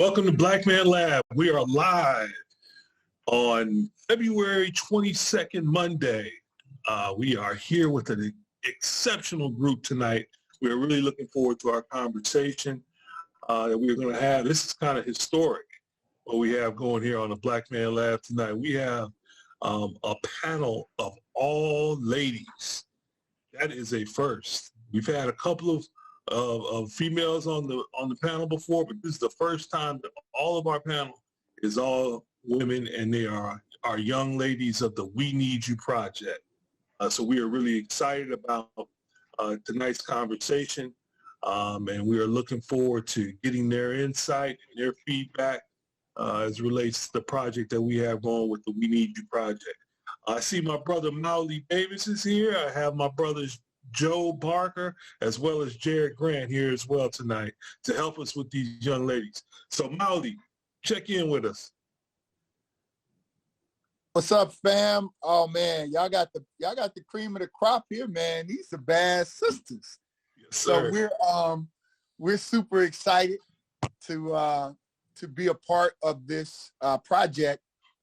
Welcome to Black Man Lab. We are live on February 22nd, Monday. We are here with an exceptional group tonight. We're really looking forward to our conversation that we're going to have. This is kind of historic, what we have going here on the Black Man Lab tonight. We have a panel of all ladies. That is a first. We've had a couple of females on the panel before, but this is the first time that all of our panel is all women, and they are our young ladies of the We Need You Project. So we are really excited about tonight's conversation, and we are looking forward to getting their insight and their feedback as it relates to the project that we have going with the We Need You Project. I see my brother Mahogany Davis is here. I have my brothers Joe Barker as well as Jared Grant here as well tonight to help us with these young ladies. So Mahogany, check in with us. What's up, fam? Oh man, y'all got the cream of the crop here, man. These are bad sisters. Yes, sir. So we're super excited to be a part of this project,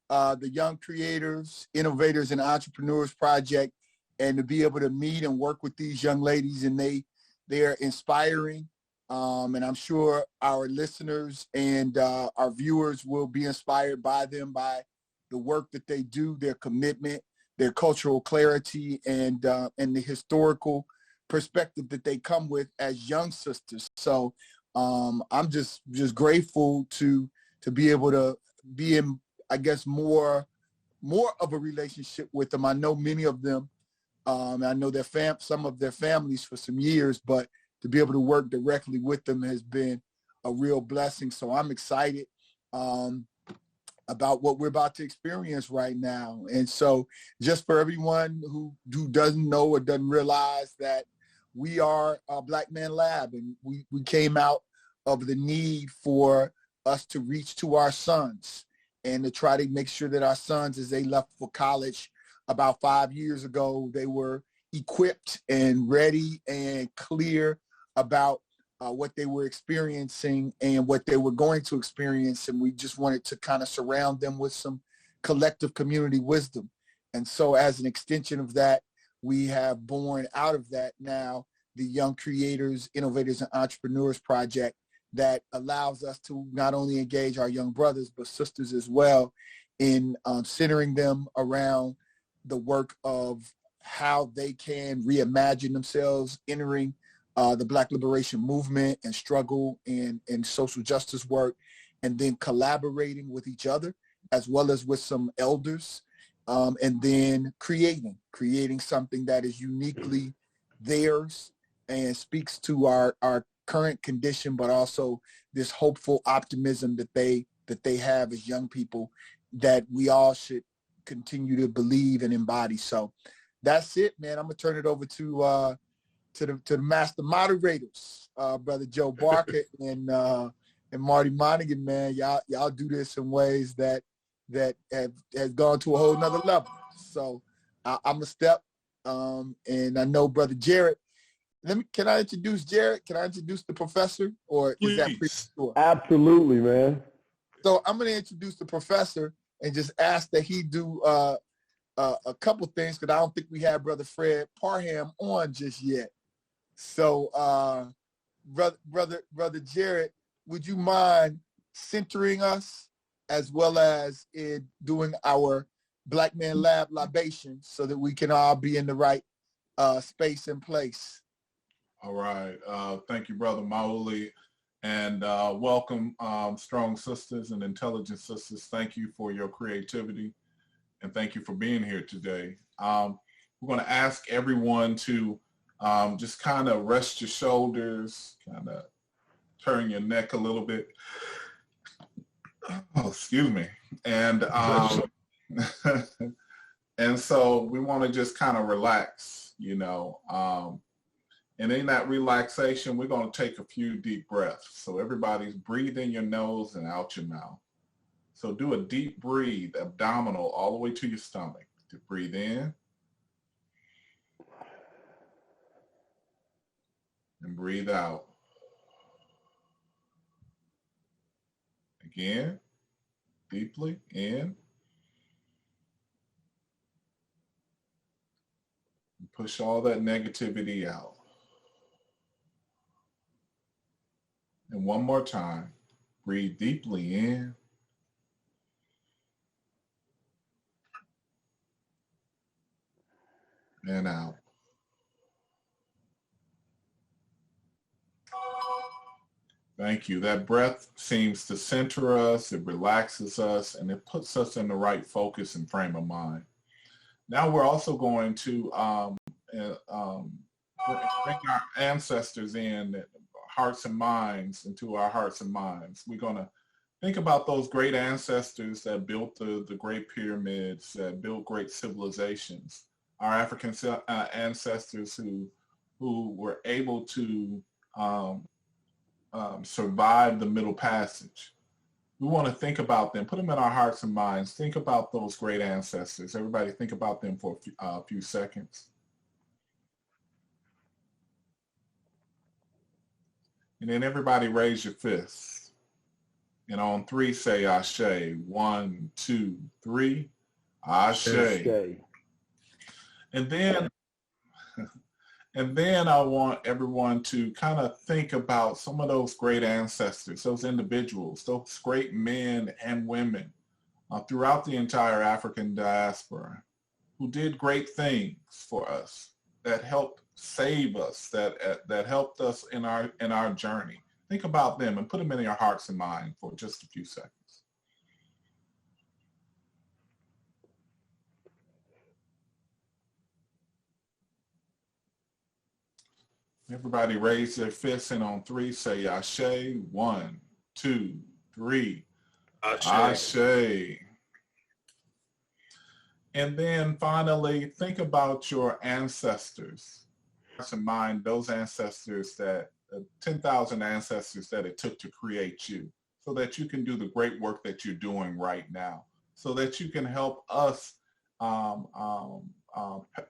the Young Creators, Innovators, and Entrepreneurs Project, and to be able to meet and work with these young ladies, and they're inspiring. And I'm sure our listeners and our viewers will be inspired by them, by the work that they do, their commitment, their cultural clarity, and the historical perspective that they come with as young sisters. So I'm just grateful to be able to be in, I guess, more of a relationship with them. I know many of them. I know some of their families for some years, but to be able to work directly with them has been a real blessing. So I'm excited about what we're about to experience right now. And so just for everyone who doesn't know or doesn't realize that we are a Black Man Lab, and we came out of the need for us to reach to our sons and to try to make sure that our sons, as they left for college about 5 years ago, they were equipped and ready and clear about what they were experiencing and what they were going to experience. And we just wanted to kind of surround them with some collective community wisdom. And so as an extension of that, we have born out of that now the Young Creators, Innovators, and Entrepreneurs Project that allows us to not only engage our young brothers, but sisters as well in centering them around the work of how they can reimagine themselves entering the Black liberation movement and struggle and social justice work, and then collaborating with each other as well as with some elders, and then creating something that is uniquely theirs and speaks to our current condition, but also this hopeful optimism that they have as young people that we all should continue to believe and embody. So that's it, man. I'm gonna turn it over to the master moderators, brother Joe Barker and Marty Monaghan. Man, y'all do this in ways that has gone to a whole nother level. So I'm a step, and I know brother Jared. Can I introduce Jared? Can I introduce the professor, or Please. Is that premature? Absolutely, man. So I'm going to introduce the professor and just ask that he do a couple things, because I don't think we have Brother Fred Parham on just yet. So, brother Jared, would you mind centering us as well as in doing our Black Man Lab libation so that we can all be in the right space and place? All right. Thank you, Brother Mahogany. And welcome, strong sisters and intelligent sisters. Thank you for your creativity, and thank you for being here today. We're going to ask everyone to just kind of rest your shoulders, kind of turn your neck a little bit. Oh, excuse me. And and so we want to just kind of relax, you know. And in that relaxation, we're going to take a few deep breaths. So everybody's breathe in your nose and out your mouth. So do a deep breathe, abdominal, all the way to your stomach. To breathe in. And breathe out. Again, deeply in. Push all that negativity out. And one more time, breathe deeply in. And out. Thank you. That breath seems to center us, it relaxes us, and it puts us in the right focus and frame of mind. Now we're also going to bring our ancestors in, hearts and minds, into our hearts and minds. We're going to think about those great ancestors that built the great pyramids, that built great civilizations. Our African ancestors who were able to survive the Middle Passage. We want to think about them, put them in our hearts and minds. Think about those great ancestors. Everybody think about them for a few seconds. And then everybody raise your fists. And on 3, say Ashe. 1, 2, 3. Ashe. Ashe. And then I want everyone to kind of think about some of those great ancestors, those individuals, those great men and women throughout the entire African diaspora who did great things for us, that helped save us, that helped us in our journey. Think about them and put them in your hearts and minds for just a few seconds. Everybody raise their fists, and on 3 say Ashe. 1, 2, 3. Ashe. Ashe. And then finally, think about your ancestors. Keep in mind those ancestors, that 10,000 ancestors that it took to create you, so that you can do the great work that you're doing right now, so that you can help us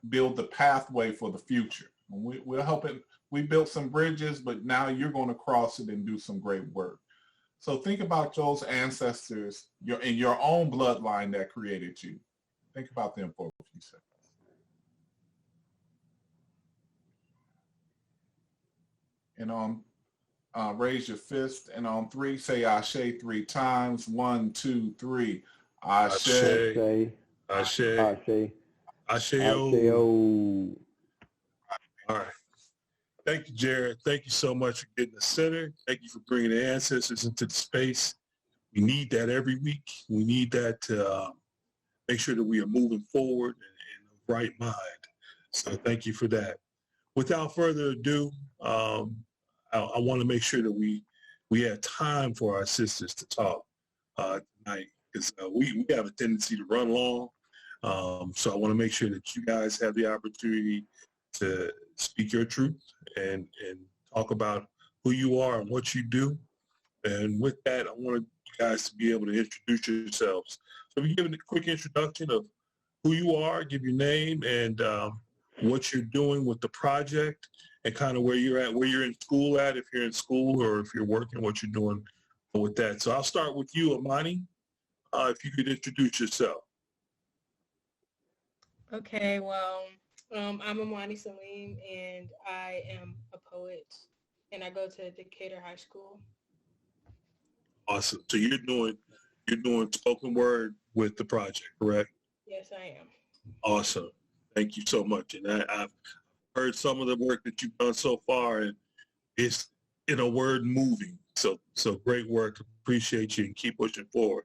build the pathway for the future. And we're helping. We built some bridges, but now you're going to cross it and do some great work. So think about those ancestors in your own bloodline that created you. Think about them for a few seconds. And on raise your fist, and on 3 say Ashe 3 times. 1, 2, 3. Ashe. Ashe. Ashe. Ashe. Ashe. Ashe. All right. Thank you, Jared. Thank you so much for getting us centered. Thank you for bringing the ancestors into the space. We need that every week. We need that to make sure that we are moving forward in the right mind. So thank you for that. Without further ado, I want to make sure that we have time for our sisters to talk tonight, because we have a tendency to run long. So I want to make sure that you guys have the opportunity to speak your truth and talk about who you are and what you do. And with that, I want you guys to be able to introduce yourselves. So we give a quick introduction of who you are, give your name and what you're doing with the project, and kind of where you're at, where you're in school at, if you're in school or if you're working, what you're doing with that. So I'll start with you, Amani. If you could introduce yourself. Okay, well, I'm Amani Salim, and I am a poet, and I go to Decatur High School. Awesome. So you're doing spoken word with the project, correct? Yes, I am. Awesome. Thank you so much. And I've heard some of the work that you've done so far, and it's, in a word, moving. So great work. Appreciate you, and keep pushing forward.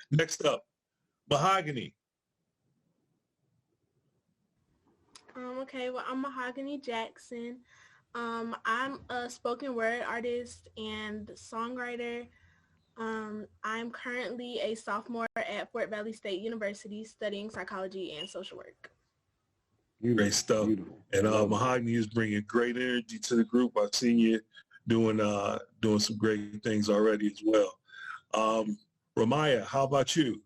Next up, Mahogany. Okay, well, I'm Mahogany Jackson. I'm a spoken word artist and songwriter. I'm currently a sophomore at Fort Valley State University studying psychology and social work. Great stuff. Beautiful. And Mahogany is bringing great energy to the group. I've seen you doing some great things already as well. Ramaya, how about you?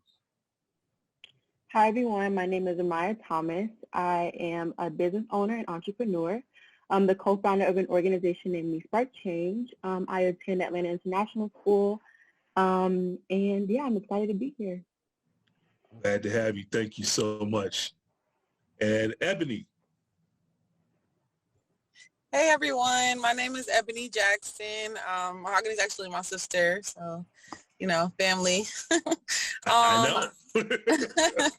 Hi, everyone. My name is Amaya Thomas. I am a business owner and entrepreneur. I'm the co-founder of an organization named Me Spark Change. I attend Atlanta International School, And yeah, I'm excited to be here. Glad to have you. Thank you so much. And Ebony. Hey everyone, my name is Mahogany Jackson. Mahogany is actually my sister, so family. I know.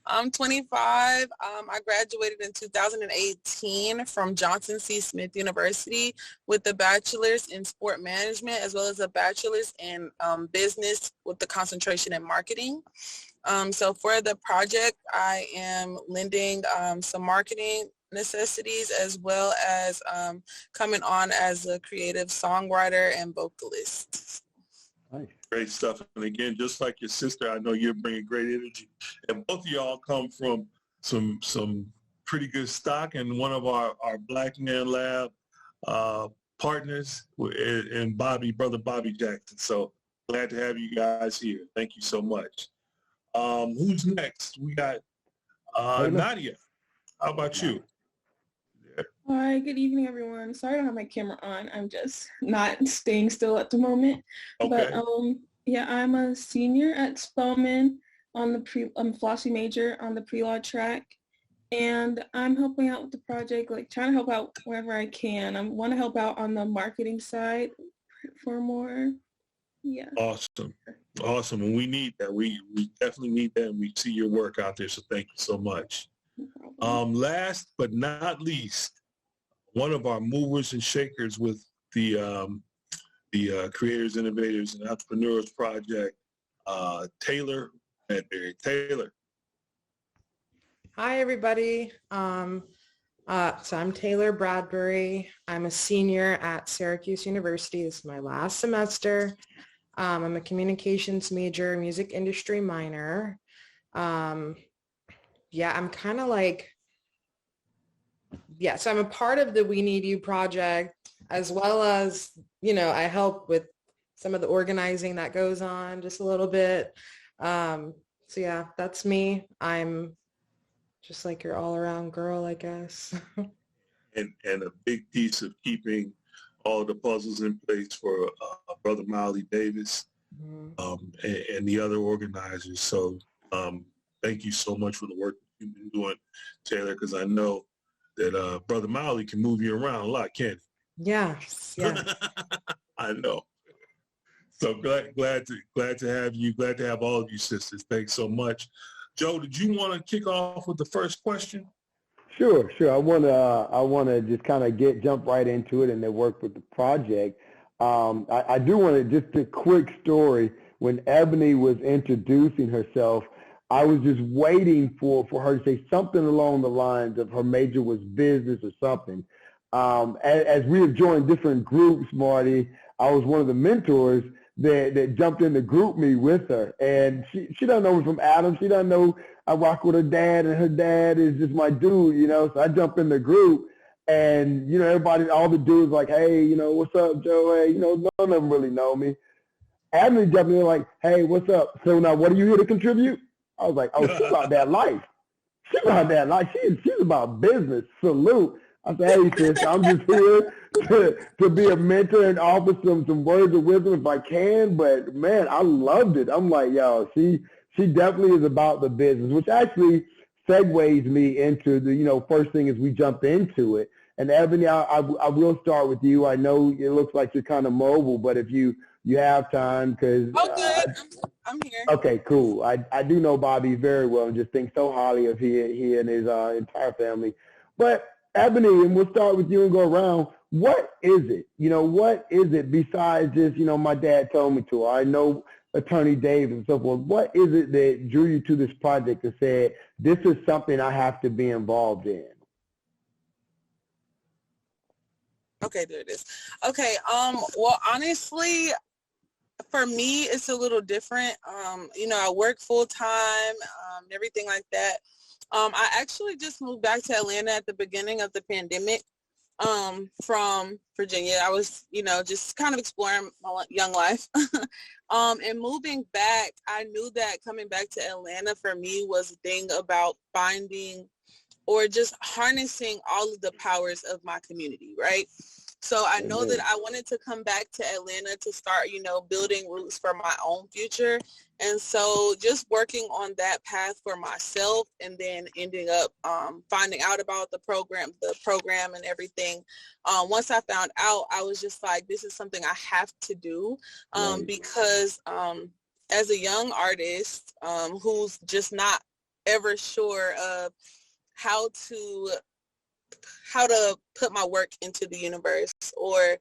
I'm 25. I graduated in 2018 from Johnson C. Smith University with a bachelor's in sport management as well as a bachelor's in business with the concentration in marketing. So for the project, I am lending some marketing necessities as well as coming on as a creative songwriter and vocalist. Nice. Great stuff. And again, just like your sister, I know you're bringing great energy. And both of y'all come from some pretty good stock, and one of our Black Man Lab partners and brother Bobby Jackson. So glad to have you guys here. Thank you so much. Who's next? We got Nadia. How about you? All right, good evening, everyone. Sorry I don't have my camera on. I'm just not staying still at the moment. Okay. But yeah, I'm a senior at Spelman on the Flossie major on the pre-law track. And I'm helping out with the project, like trying to help out wherever I can. I want to help out on the marketing side for more. Yeah. Awesome. Awesome. And we need that. We definitely need that. And we see your work out there. So thank you so much. No Last but not least, one of our movers and shakers with the Creators, Innovators, and Entrepreneurs Project, Taylor Bradbury. Taylor. Hi, everybody. So I'm Taylor Bradbury. I'm a senior at Syracuse University. This is my last semester. I'm a communications major, music industry minor. Yeah, I'm kind of like, so I'm a part of the We Need You project, as well as, I help with some of the organizing that goes on just a little bit. So yeah, that's me. I'm just like your all-around girl, I guess. and a big piece of keeping all the puzzles in place for Brother Miley Davis, and the other organizers. So thank you so much for the work you've been doing, Taylor, because I know that Brother Miley can move you around a lot, can't he? Yeah. I know. So glad to have you. Glad to have all of you sisters. Thanks so much. Joe, did you want to kick off with the first question? Sure. I wanna just kind of jump right into it and then work with the project. I do want to just a quick story. When Ebony was introducing herself, I was just waiting for her to say something along the lines of her major was business or something. As we have joined different groups, Marty, I was one of the mentors that jumped in the group me with her. And she doesn't know me from Adam. She doesn't know I rock with her dad, and her dad is just my dude, So I jump in the group, and, everybody, all the dudes like, hey, what's up, Joe? Hey, none of them really know me. Adam jumped in like, hey, what's up? So now what are you here to contribute? I was like, oh, she's about that life. She's about that life. She's about business. Salute. I said, hey, sis, I'm just here to be a mentor and offer some words of wisdom if I can. But, man, I loved it. I'm like, yo, she definitely is about the business, which actually segues me into the, first thing as we jump into it. And, Ebony, I will start with you. I know it looks like you're kind of mobile, but if you have time, because good. I'm here. Okay, cool. I do know Bobby very well and just think so highly of he and his entire family. But Ebony, and we'll start with you and go around. What is it? What is it besides just, my dad told me to? I know Attorney Dave and so forth. What is it that drew you to this project and said, this is something I have to be involved in? Okay, there it is. Okay, well, honestly, for me, it's a little different. I work full time, and everything like that. I actually just moved back to Atlanta at the beginning of the pandemic from Virginia. I was, just kind of exploring my young life. And moving back, I knew that coming back to Atlanta for me was a thing about finding or just harnessing all of the powers of my community, right? So I know that I wanted to come back to Atlanta to start, building roots for my own future. And so just working on that path for myself, and then ending up finding out about the program and everything. Once I found out, I was just like, this is something I have to do, because as a young artist who's just not ever sure of how to put my work into the universe, or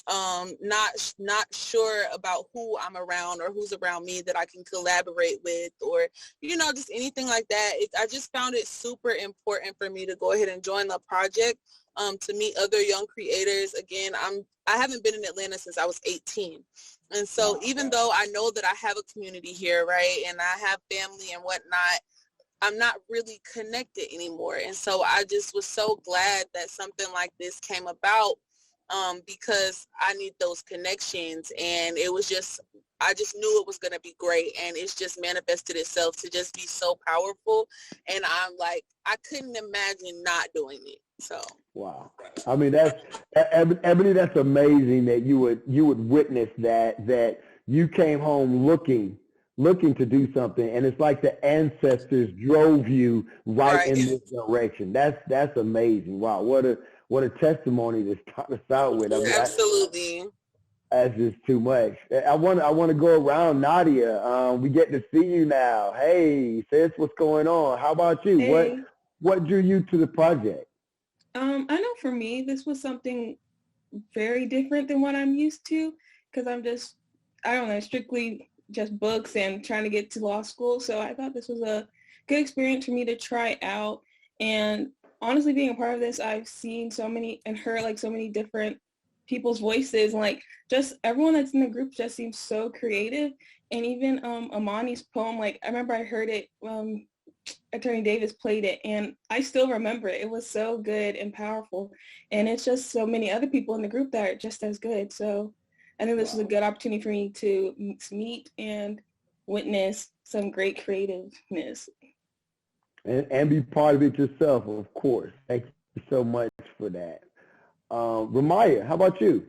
not sure about who I'm around or who's around me that I can collaborate with, or just anything like that. I just found it super important for me to go ahead and join the project, to meet other young creators. Again, I haven't been in Atlanta since I was 18. And so even though I know that I have a community here, right, and I have family and whatnot, I'm not really connected anymore. And so I just was so glad that something like this came about, because I need those connections. And I just knew it was going to be great. And it's just manifested itself to just be so powerful. And I'm like, I couldn't imagine not doing it. So. Wow. I mean, Ebony, that's amazing that you would witness that you came home looking to do something, and it's like the ancestors drove you right in this direction. That's amazing. Wow, what a testimony to start us out with. I mean, absolutely. That's just too much. I want to go around. Nadia, we get to see you now. Hey, sis, what's going on? How about you? Hey. What drew you to the project? I know for me, this was something very different than what I'm used to, because I don't know, strictly just books and trying to get to law school. So I thought this was a good experience for me to try out. And honestly, being a part of this, I've seen so many and heard like so many different people's voices. And like just everyone that's in the group just seems so creative. And even Amani's poem, like I remember I heard it, Attorney Davis played it, and I still remember it. It was so good and powerful. And it's just so many other people in the group that are just as good. So I think this is a good opportunity for me to meet and witness some great creativeness. And be part of it yourself, of course. Thank you so much for that. Ramaya, how about you?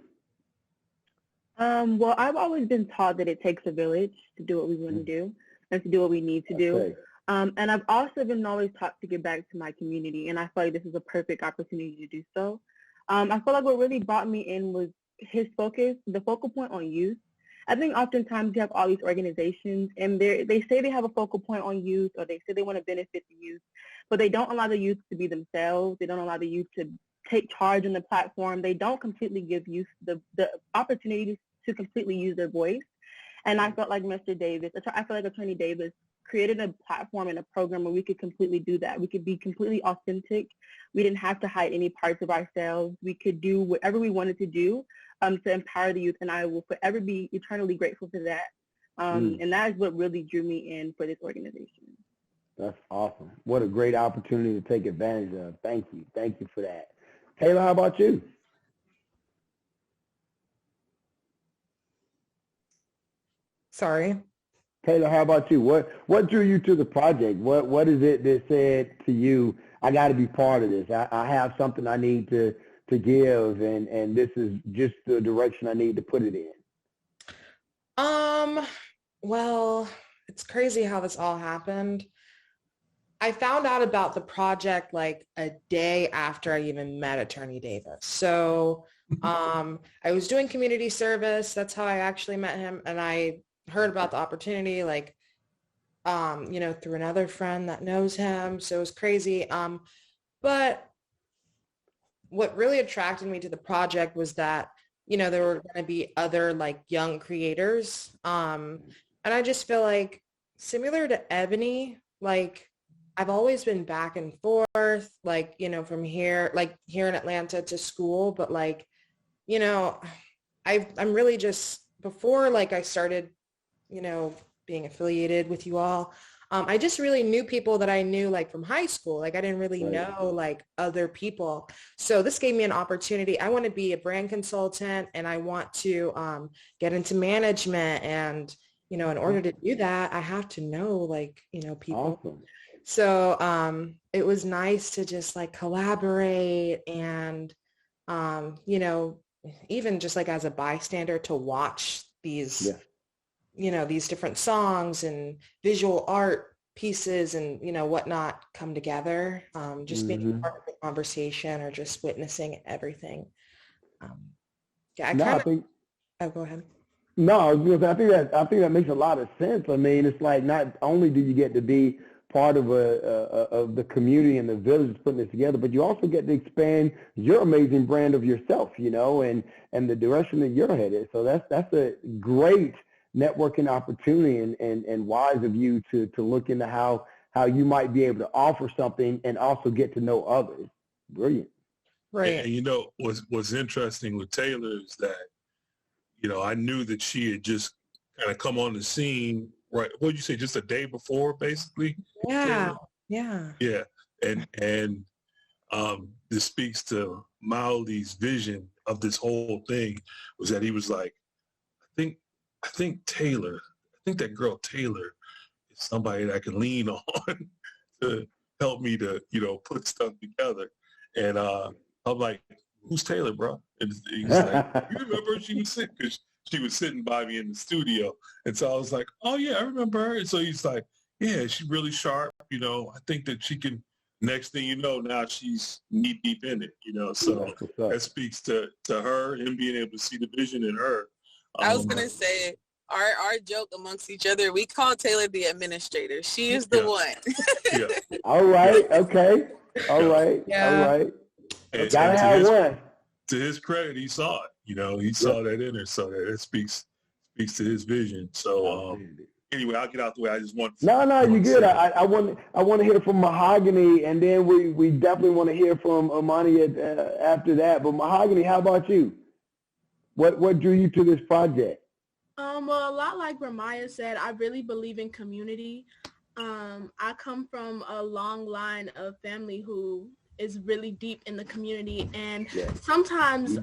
Well, I've always been taught that it takes a village to do what we want to do and to do what we need to do. And I've also been always taught to give back to my community, and I feel like this is a perfect opportunity to do so. I feel like what really brought me in was his focus, the focal point on youth. I think oftentimes you have all these organizations, and they say they have a focal point on youth, or they say they want to benefit the youth, but they don't allow the youth to be themselves. They don't allow the youth to take charge on the platform. They don't completely give youth the opportunity to completely use their voice. And I felt like Mr. Davis, I feel like Attorney Davis created a platform and a program where we could completely do that. We could be completely authentic. We didn't have to hide any parts of ourselves. We could do whatever we wanted to do to empower the youth, and I will forever be eternally grateful for that. And that is what really drew me in for this organization. That's awesome. What a great opportunity to take advantage of. Thank you. Thank you for that. Taylor, how about you? Sorry. Taylor, how about you? What drew you to the project? What is it that said to you, I got to be part of this. I have something I need to give, and this is just the direction I need to put it in. Well, it's crazy how this all happened. I found out about the project like a day after I even met Attorney Davis. So I was doing community service. That's how I actually met him. And I heard about the opportunity, like, through another friend that knows him. So it was crazy. But what really attracted me to the project was that, there were going to be other like young creators. And I just feel like similar to Ebony, like I've always been back and forth, like, from here, like here in Atlanta to school. But like, I'm really just, before like I started, being affiliated with you all, I just really knew people that I knew like from high school. Like I didn't really know like other people. So this gave me an opportunity. I want to be a brand consultant, and I want to get into management. And, in order to do that, I have to know like, people. Awesome. So it was nice to just like collaborate and, even just like as a bystander to watch these, these different songs and visual art pieces and, whatnot come together, just being part of the conversation or just witnessing everything. Oh, go ahead. No, I was gonna say, I think that makes a lot of sense. I mean, it's like not only do you get to be part of of the community and the village putting this together, but you also get to expand your amazing brand of yourself, and the direction that you're headed. So that's a great networking opportunity and wise of you to look into how you might be able to offer something and also get to know others. Brilliant. Right. And what's interesting with Taylor is that, I knew that she had just kind of come on the scene, right? What did you say, just a day before, basically? Yeah. Taylor? Yeah. And this speaks to Mauli's vision of this whole thing, was that he was like, I think that girl Taylor is somebody that I can lean on to help me to, put stuff together. And I'm like, who's Taylor, bro? And he's like, you remember she was sitting, because she was sitting by me in the studio. And so I was like, oh yeah, I remember her. And so he's like, yeah, she's really sharp. I think that she can, next thing you know, now she's knee deep in it, so that speaks to her and being able to see the vision in her. I was going to say, our joke amongst each other, we call Taylor the administrator. She is the one. All right. Okay. All right. Yeah. All right. And gotta have one. To his credit, he saw it. He saw that in her, so that speaks to his vision. So anyway, I'll get out the way. I just want. No, you're good. I want to hear from Mahogany, and then we definitely want to hear from Amani after that. But Mahogany, how about you? What drew you to this project? Well, a lot like Ramaya said, I really believe in community. I come from a long line of family who is really deep in the community, and sometimes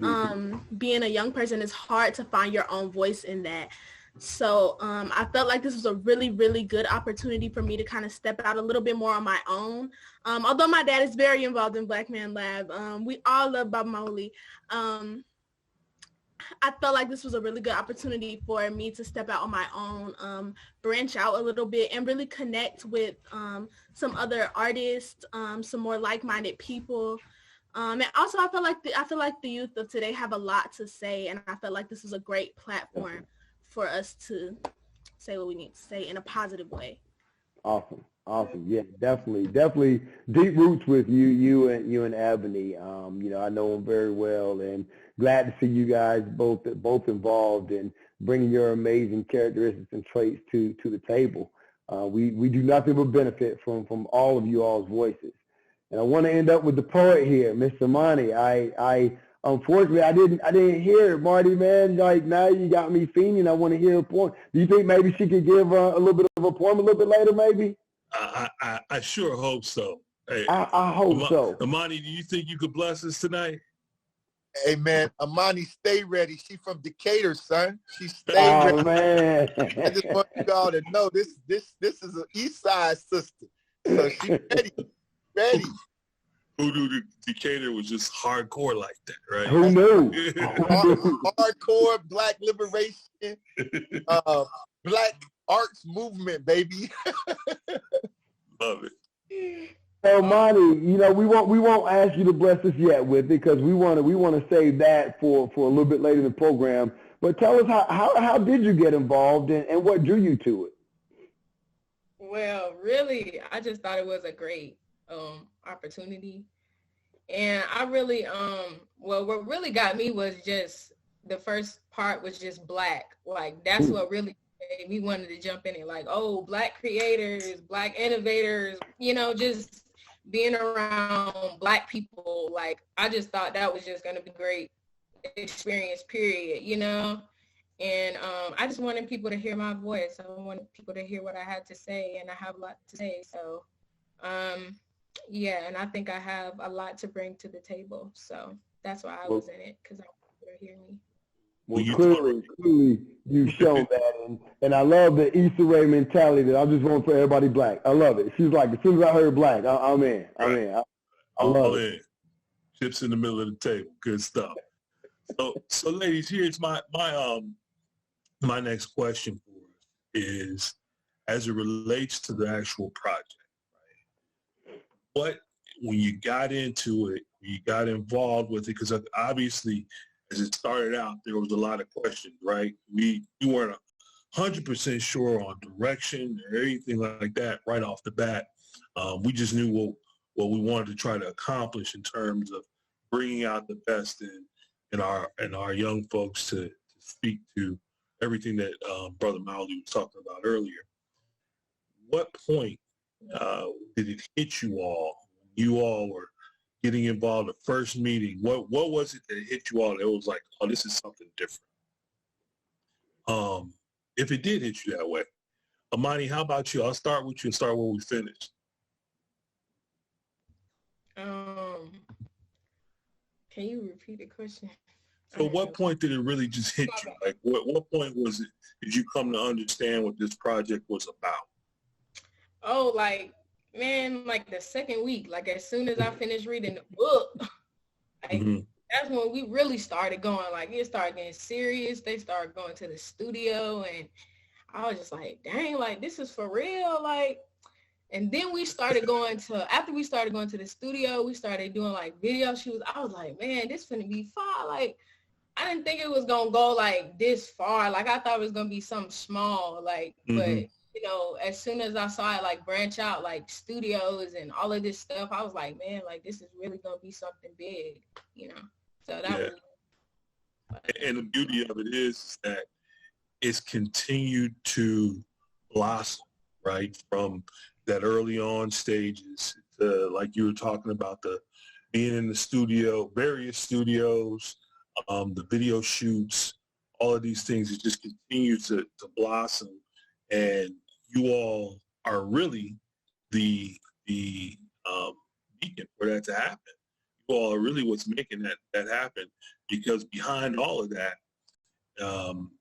being a young person, it's hard to find your own voice in that. So I felt like this was a really, really good opportunity for me to kind of step out a little bit more on my own. Although my dad is very involved in Black Man Lab, we all love Bob Mahogany. I felt like this was a really good opportunity for me to step out on my own, branch out a little bit, and really connect with some other artists, some more like-minded people. And also, I feel like the youth of today have a lot to say, and I felt like this was a great platform for us to say what we need to say in a positive way. Awesome. Yeah, definitely deep roots with you and Ebony. I know them very well, and glad to see you guys both involved in bringing your amazing characteristics and traits to the table. We do nothing but benefit from all of you all's voices. And I want to end up with the poet here, Mr. Amani. I unfortunately I didn't hear it, Marty, man. Like, now you got me fiending. I want to hear a poem. Do you think maybe she could give a little bit of a poem a little bit later, maybe? I sure hope so. Hey, I hope so. Amani, do you think you could bless us tonight? Hey, man, Amani, stay ready. She from Decatur, son. She stay ready. Man. I just want you all to know this is an East Side sister. So she ready. Who knew Decatur was just hardcore like that, right? Who knew? Hardcore Black liberation, Black arts movement, baby. Love it. So, Monty, we won't ask you to bless us yet with it, because we want to save that for a little bit later in the program. But tell us how did you get involved, and what drew you to it? Well, really, I just thought it was a great opportunity, and I really what really got me was just the first part was just Black. Like, that's what really made me wanted to jump in it. Like, oh, Black creators, Black innovators, just being around Black people. Like, I just thought that was just going to be a great experience, period, And I just wanted people to hear my voice. I wanted people to hear what I had to say, and I have a lot to say. So, and I think I have a lot to bring to the table. So that's why I was in it, because I want people to hear me. Well, clearly you've shown that, and I love the Issa Rae mentality that I'm just voting for everybody Black. I love it. She's like, as soon as I heard Black, I'm in. I'm in. I love it. Chips in the middle of the table. Good stuff. So ladies, here's my next question for us is, as it relates to the actual project, right? What, when you got into it, you got involved with it, because obviously, as it started out, there was a lot of questions, right? We weren't 100% sure on direction or anything like that right off the bat. We just knew what we wanted to try to accomplish in terms of bringing out the best in our young folks to speak to everything that Brother Mahogany was talking about earlier. What point did it hit you all? You all were getting involved in the first meeting. What was it that hit you all that was like, oh, this is something different? If it did hit you that way. Amani, how about you? I'll start with you and start where we finished. Can you repeat the question? So what point did it really just hit you? Like what point was it, did you come to understand what this project was about? Oh, like, man, like the second week, like as soon as I finished reading the book, like that's when we really started going, like it started getting serious. They started going to the studio and I was just like, dang, like this is for real. Like, and then we started going to, after we started going to the studio, we started doing like video shoots. I was like, man, this finna be far. Like, I didn't think it was gonna go like this far. Like I thought it was gonna be something small, like, but you know, as soon as I saw it like branch out, like studios and all of this stuff, I was like, man, like this is really gonna be something big, you know. So that was. And the beauty of it is that it's continued to blossom, right? From that early on stages to, like you were talking about, the being in the studio, various studios, the video shoots, all of these things, it just continues to blossom. And you all are really the beacon for that to happen. You all are really what's making that happen, because behind all of that,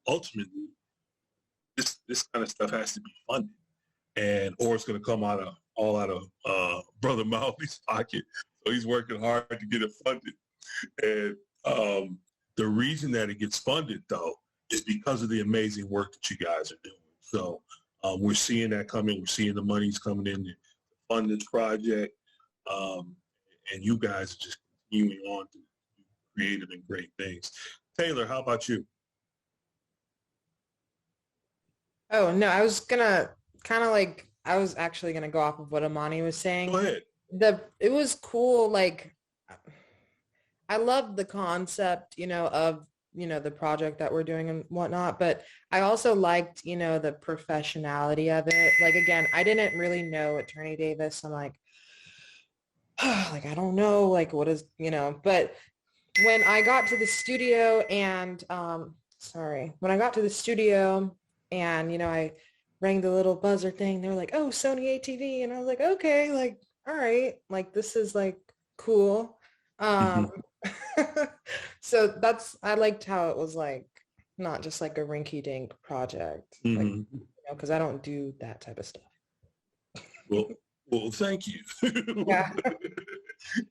ultimately, this kind of stuff has to be funded, or it's going to come out of Brother Mahogany's pocket. So he's working hard to get it funded. And the reason that it gets funded, though, is because of the amazing work that you guys are doing. So we're seeing that coming. We're seeing the money's coming in to fund this project. And you guys are just continuing on to do creative and great things. Taylor, how about you? Oh, no, I was gonna I was actually gonna go off of what Amani was saying. Go ahead. It was cool, like I loved the concept, of, the project that we're doing and whatnot, but I also liked, the professionality of it. Like, again, I didn't really know Attorney Davis. I'm like, like, I don't know, like, what is, but when I got to the studio and, I rang the little buzzer thing, they were like, oh, Sony ATV. And I was like, okay, like, all right, like, this is like cool. So I liked how it was like, not just like a rinky dink project, like, because I don't do that type of stuff. Well, thank you. Yeah.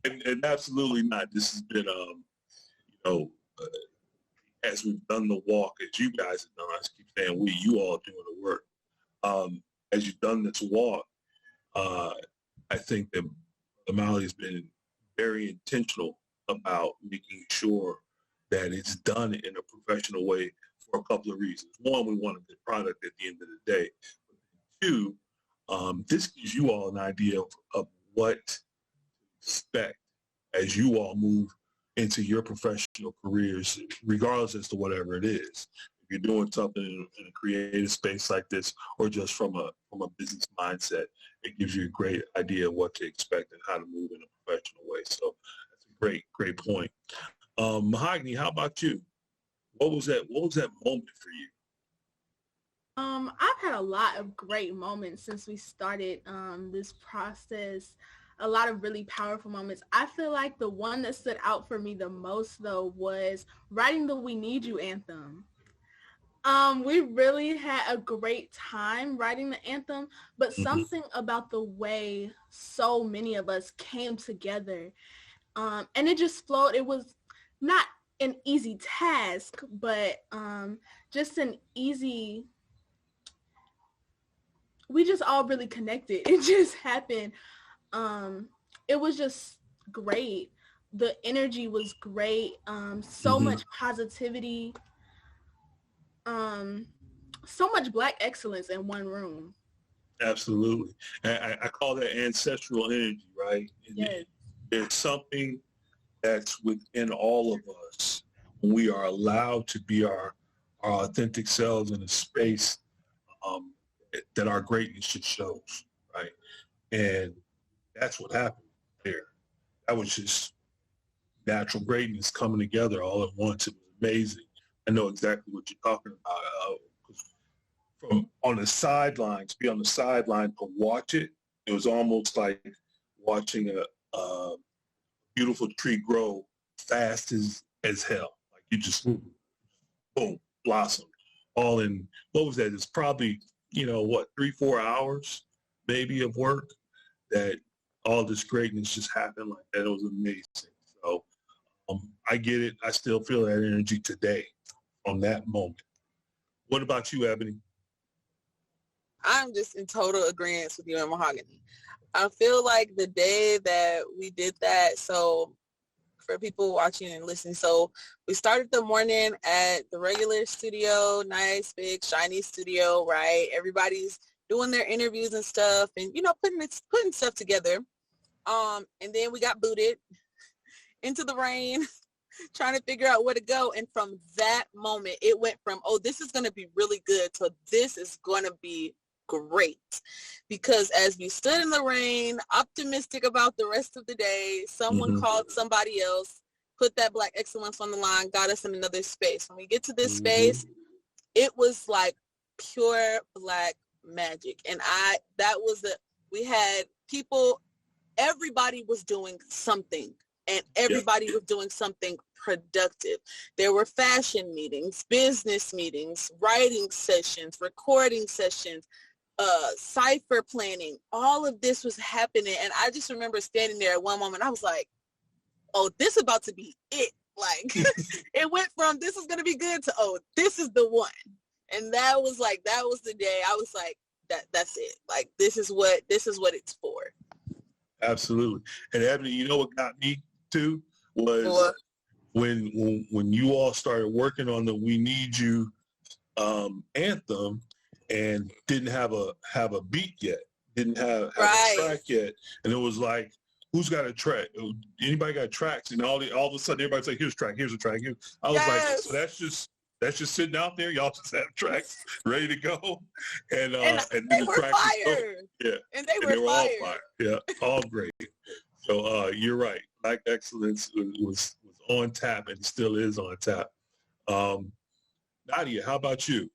and absolutely not. This has been, as we've done the walk, as you guys have done, I just keep saying you all doing the work. As you've done this walk, I think that Amali has been very intentional about making sure that it's done in a professional way for a couple of reasons. One, we want a good product at the end of the day. Two, this gives you all an idea of what to expect as you all move into your professional careers, regardless as to whatever it is. If you're doing something in a creative space like this, or just from a business mindset, it gives you a great idea of what to expect and how to move in a professional way. So that's a great point. Mahogany, how about you? What was that moment for you? I've had a lot of great moments since we started this process. A lot of really powerful moments. I feel like the one that stood out for me the most, though, was writing the We Need You anthem. We really had a great time writing the anthem, but something about the way so many of us came together, and it just flowed. It was not an easy task, but just an easy, we just all really connected. It just happened. It was just great. The energy was great. So much positivity. So much Black excellence in one room. Absolutely. I call that ancestral energy, right? Yes. There's something that's within all of us when we are allowed to be our authentic selves in a space that our greatness just shows, right? And that's what happened there. That was just natural greatness coming together all at once. It was amazing. I know exactly what you're talking about. From on the sidelines, be on the sideline to watch it, it was almost like watching a beautiful tree grow fast as hell. Like you just, boom, blossom. All in, what was that? It's probably, 3-4 hours maybe of work that all this greatness just happened like that. It was amazing. So I get it. I still feel that energy today on that moment. What about you, Ebony? I'm just in total agreement with you and Mahogany. I feel like the day that we did that, so for people watching and listening, so we started the morning at the regular studio, nice, big, shiny studio, right? Everybody's doing their interviews and stuff and, putting stuff together. And then we got booted into the rain, trying to figure out where to go. And from that moment, it went from, oh, this is going to be really good to this is going to be great. Because as we stood in the rain, optimistic about the rest of the day, someone called somebody else, put that Black excellence on the line, got us in another space. When we get to this space, it was like pure Black magic. And we had people, everybody was doing something. And everybody was doing something productive. There were fashion meetings, business meetings, writing sessions, recording sessions, cipher planning. All of this was happening. And I just remember standing there at one moment. I was like, oh, this is about to be it. Like it went from this is going to be good to, oh, this is the one. And that was the day I was like, that's it. Like, this is what it's for. Absolutely. And Ebony, you know what got me too was when you all started working on the We Need You anthem and didn't have a beat yet, didn't have a track yet, and it was like, who's got a track? Anybody got tracks? And all of a sudden everybody's like, here's a track, here's a track. I was like, so that's just sitting out there. Y'all just have tracks ready to go, and they were fire. And they were all fire. Yeah, all great. So you're right. Black excellence was on tap and still is on tap. Nadia, how about you?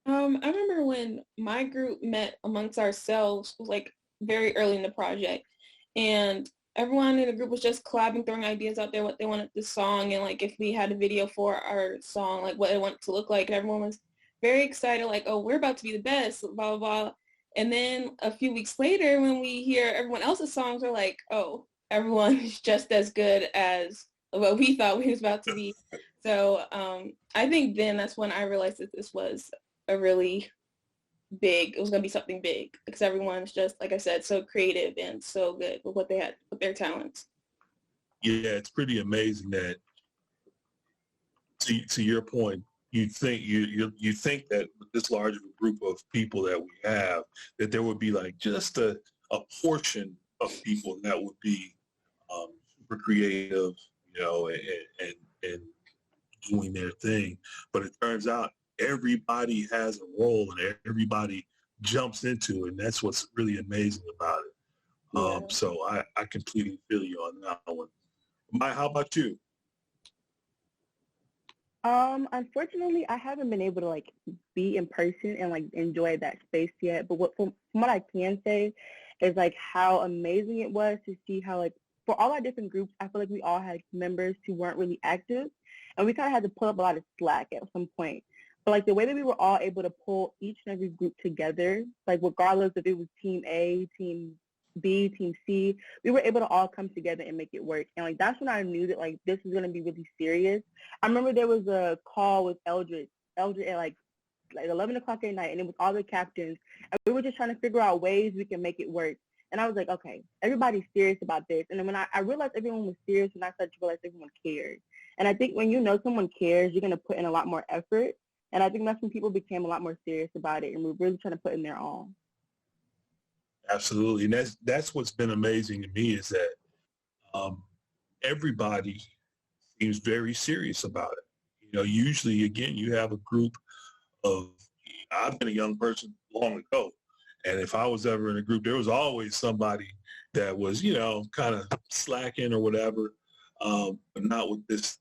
I remember when my group met amongst ourselves, like very early in the project, and everyone in the group was just collabing, throwing ideas out there, what they wanted the song, and like if we had a video for our song, like what it wanted to look like. And everyone was very excited, like, oh, we're about to be the best, blah, blah, blah. And then a few weeks later, when we hear everyone else's songs, we're like, oh, everyone is just as good as what we thought we was about to be. So I think then that's when I realized that this was a really big, it was going to be something big, because everyone's just, like I said, so creative and so good with what they had, with their talents. Yeah, it's pretty amazing that, to your point, you think that with this large of a group of people that we have, that there would be like just a portion of people that would be super creative, and doing their thing. But it turns out everybody has a role and everybody jumps into it, and that's what's really amazing about it. So I completely feel you on that one. Maya, how about you? Unfortunately, I haven't been able to like be in person and like enjoy that space yet. But from what I can say is like how amazing it was to see how like for all our different groups, I feel like we all had members who weren't really active, and we kind of had to pull up a lot of slack at some point. But like the way that we were all able to pull each and every group together, like regardless if it was team A, team B, Team C, we were able to all come together and make it work. And like that's when I knew that like this was gonna be really serious. I remember there was a call with Eldred at like 11 o'clock at night, and it was all the captains, and we were just trying to figure out ways we can make it work. And I was like, okay, everybody's serious about this. And then when I realized everyone was serious, and I started to realize everyone cared. And I think when you know someone cares, you're gonna put in a lot more effort. And I think that's when people became a lot more serious about it, and we're really trying to put in their all. Absolutely, and that's what's been amazing to me is that everybody seems very serious about it. You know, usually, again, you have a group of, I've been a young person long ago, and if I was ever in a group, there was always somebody that was, you know, kind of slacking or whatever, but not with this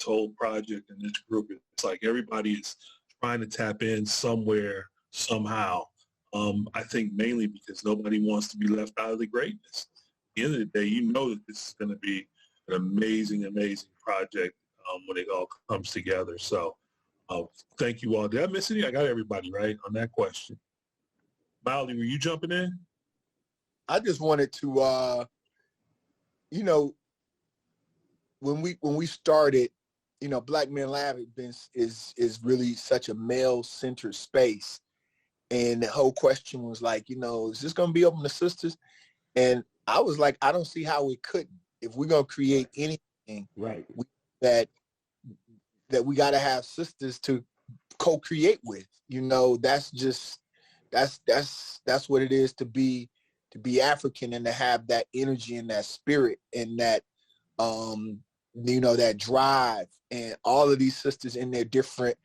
whole project and this group. It's like everybody is trying to tap in somewhere, somehow. I think mainly because nobody wants to be left out of the greatness. At the end of the day, you know that this is going to be an amazing, amazing project when it all comes together. So thank you all. Did I miss any? I got everybody right on that question. Molly, were you jumping in? I just wanted to, you know, when we started, you know, Black Men Lab is really such a male-centered space. And the whole question was like, you know, is this going to be open to sisters? And I was like, I don't see how we couldn't. If we're going to create anything, right, that we got to have sisters to co-create with. You know, that's what it is to be African, and to have that energy and that spirit and that, you know, that drive. And all of these sisters in their different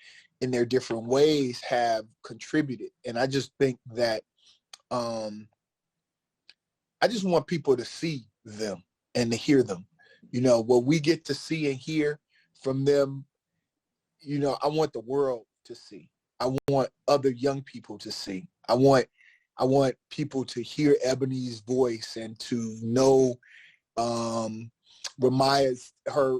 ways have contributed. And I just think that I just want people to see them and to hear them. You know, what we get to see and hear from them, you know, I want the world to see. I want other young people to see. I want people to hear Ebony's voice and to know Ramaya's her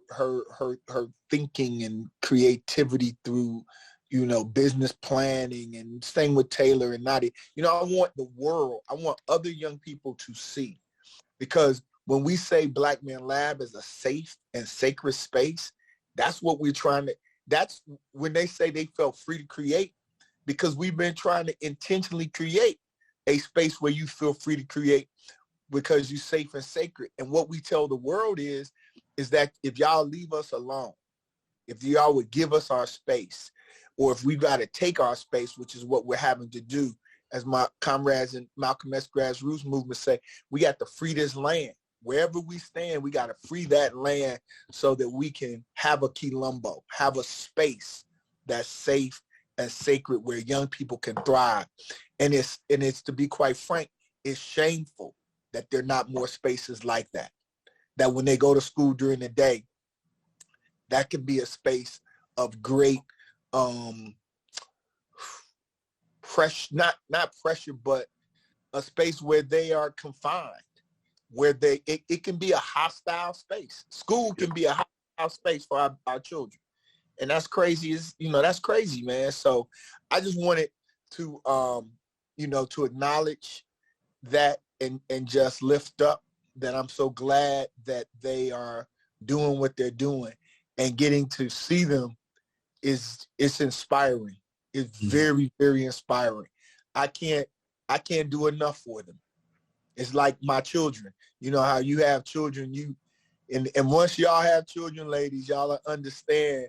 thinking and creativity through, you know, business planning, and same with Taylor and Nadi. You know, I want the world, I want other young people to see, because when we say Black Men Lab is a safe and sacred space, that's what we're trying to, that's when they say they felt free to create, because we've been trying to intentionally create a space where you feel free to create because you're safe and sacred. And what we tell the world is that if y'all leave us alone, if y'all would give us our space, or if we got to take our space, which is what we're having to do, as my comrades in Malcolm X grassroots movement say, we got to free this land. Wherever we stand, we got to free that land so that we can have a Quilombo, have a space that's safe and sacred where young people can thrive. And it's to be quite frank, it's shameful that there are not more spaces like that. That when they go to school during the day, that can be a space of great not pressure, but a space where they are confined, where it can be a hostile space. School can be a hostile space for our children. And that's crazy, that's crazy, man. So I just wanted to, to acknowledge that and just lift up that I'm so glad that they are doing what they're doing, and getting to see them it's inspiring. It's very, very inspiring. I can't do enough for them. It's like my children. You know how you have children, and once y'all have children, ladies, y'all understand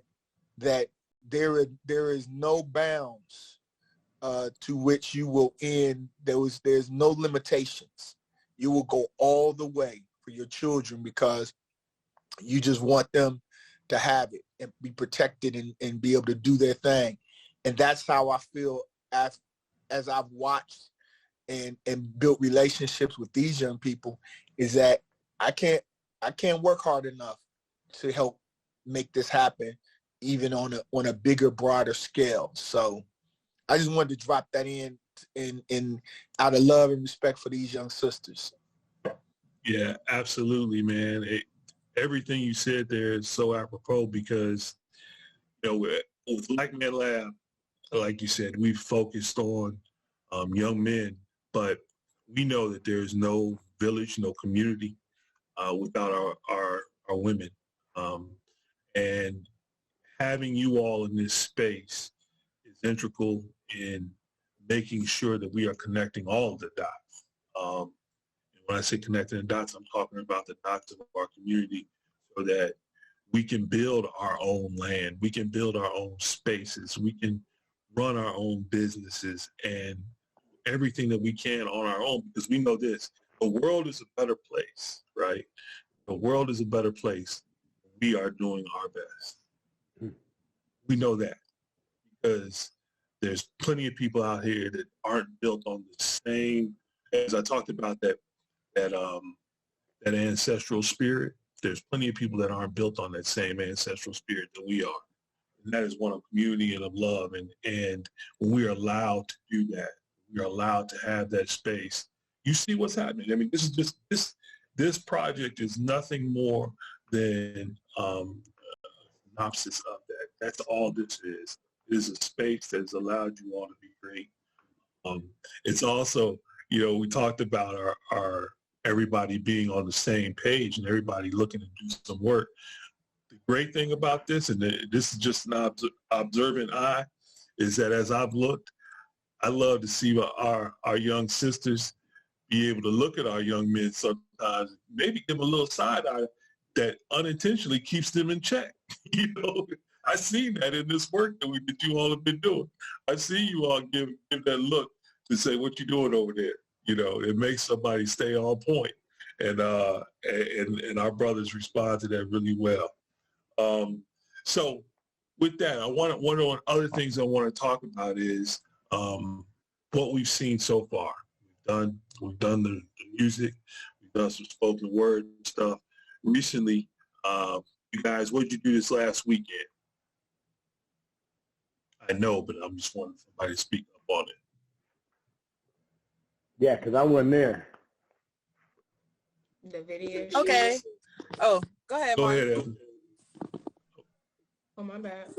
that there is no bounds to which you will end. There's no limitations. You will go all the way for your children because you just want them to have it and be protected and be able to do their thing. And that's how I feel as I've watched and built relationships with these young people, is that I can't work hard enough to help make this happen, even on a bigger, broader scale. So I just wanted to drop that in out of love and respect for these young sisters. Yeah, absolutely, man. Everything you said there is so apropos, because, with Black Men Lab, like you said, we focused on young men, but we know that there's no village, no community without our women. And having you all in this space is integral in making sure that we are connecting all of the dots. And when I say connecting the dots, I'm talking about the dots of our community so that we can build our own land. We can build our own spaces. We can run our own businesses and everything that we can on our own, because we know this, the world is a better place, right? The world is a better place. We are doing our best. We know that because there's plenty of people out here that aren't built on the same, as I talked about that ancestral spirit. There's plenty of people that aren't built on that same ancestral spirit that we are. And that is one of community and of love. And when we are allowed to do that, we are allowed to have that space. You see what's happening. I mean, this is just, this project is nothing more than a synopsis of that. That's all this is. It is a space that has allowed you all to be great. It's also, we talked about our everybody being on the same page and everybody looking to do some work. The great thing about this, and this is just an observant eye, is that as I've looked, I love to see our young sisters be able to look at our young men sometimes, maybe give them a little side eye that unintentionally keeps them in check. I seen that in this work that you all have been doing. I see you all give that look to say, what you doing over there? It makes somebody stay on point. And our brothers respond to that really well. So with that, one of the other things I want to talk about is what we've seen so far. We've done the music, we've done some spoken word stuff. Recently, you guys, what did you do this last weekend? I know, but I'm just wanting somebody to speak up on it. Yeah, because I wasn't there. The video. Okay. Oh, go ahead, Go Mark. ahead, Evan. Oh, my bad.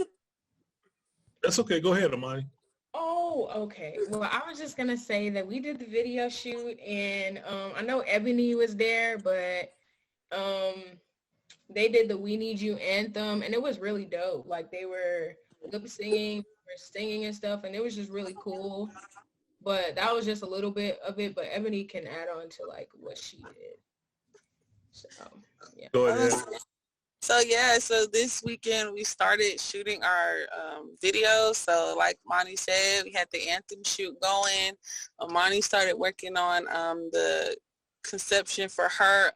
That's okay. Go ahead, Amani. Oh, okay. Well, I was just going to say that we did the video shoot, and I know Ebony was there, but they did the We Need You anthem, and it was really dope. Like, they were lip singing, singing and stuff, and it was just really cool. But that was just a little bit of it, but Ebony can add on to like what she did. So, yeah. Go ahead. So this weekend we started shooting our video. So like Monty said, we had the anthem shoot going. Monty started working on the conception for her,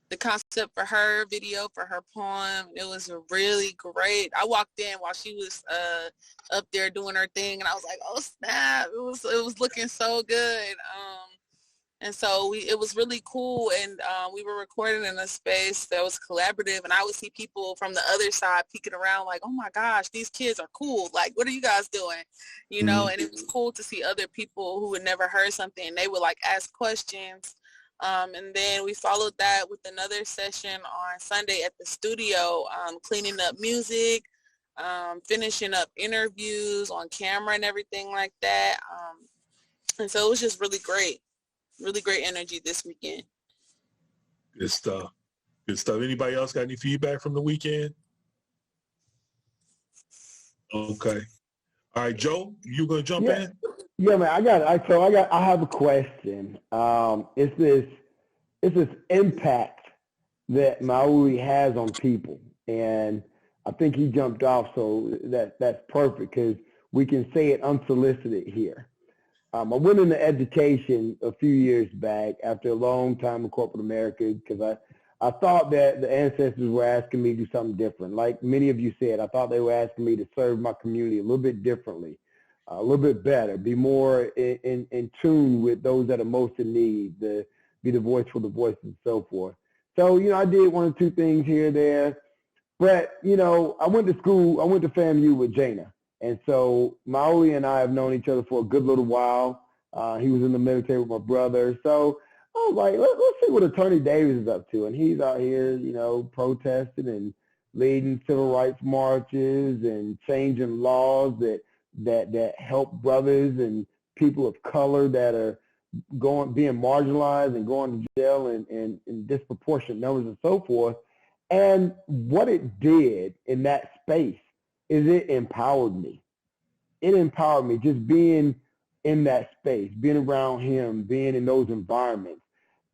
the concept for her video, for her poem. It was really great. I walked in while she was up there doing her thing, and I was like, oh snap, it was looking so good. And so it was really cool, and we were recording in a space that was collaborative, and I would see people from the other side peeking around like, oh my gosh, these kids are cool. Like, what are you guys doing? And it was cool to see other people who had never heard something, and they would like ask questions. And then we followed that with another session on Sunday at the studio, cleaning up music, finishing up interviews on camera and everything like that. And so it was just really great energy this weekend. Good stuff. Anybody else got any feedback from the weekend? Okay. All right, Joe, you gonna jump in? Yeah, man. I have a question. It's this impact that Maui has on people, and I think he jumped off, so that's perfect because we can say it unsolicited here. I went into education a few years back after a long time in corporate America because I thought that the ancestors were asking me to do something different. Like many of you said, I thought they were asking me to serve my community a little bit differently, a little bit better, be more in tune with those that are most in need, be the voice for the voices and so forth. So, I did one or two things here or there. But, I went to school, I went to FAMU with Jana. And so Maui and I have known each other for a good little while. He was in the military with my brother. So I was like, let's see what Attorney Davis is up to. And he's out here, protesting and leading civil rights marches and changing laws that help brothers and people of color that are being marginalized and going to jail in disproportionate numbers and so forth. And what it did in that space is it empowered me. It empowered me just being in that space, being around him, being in those environments.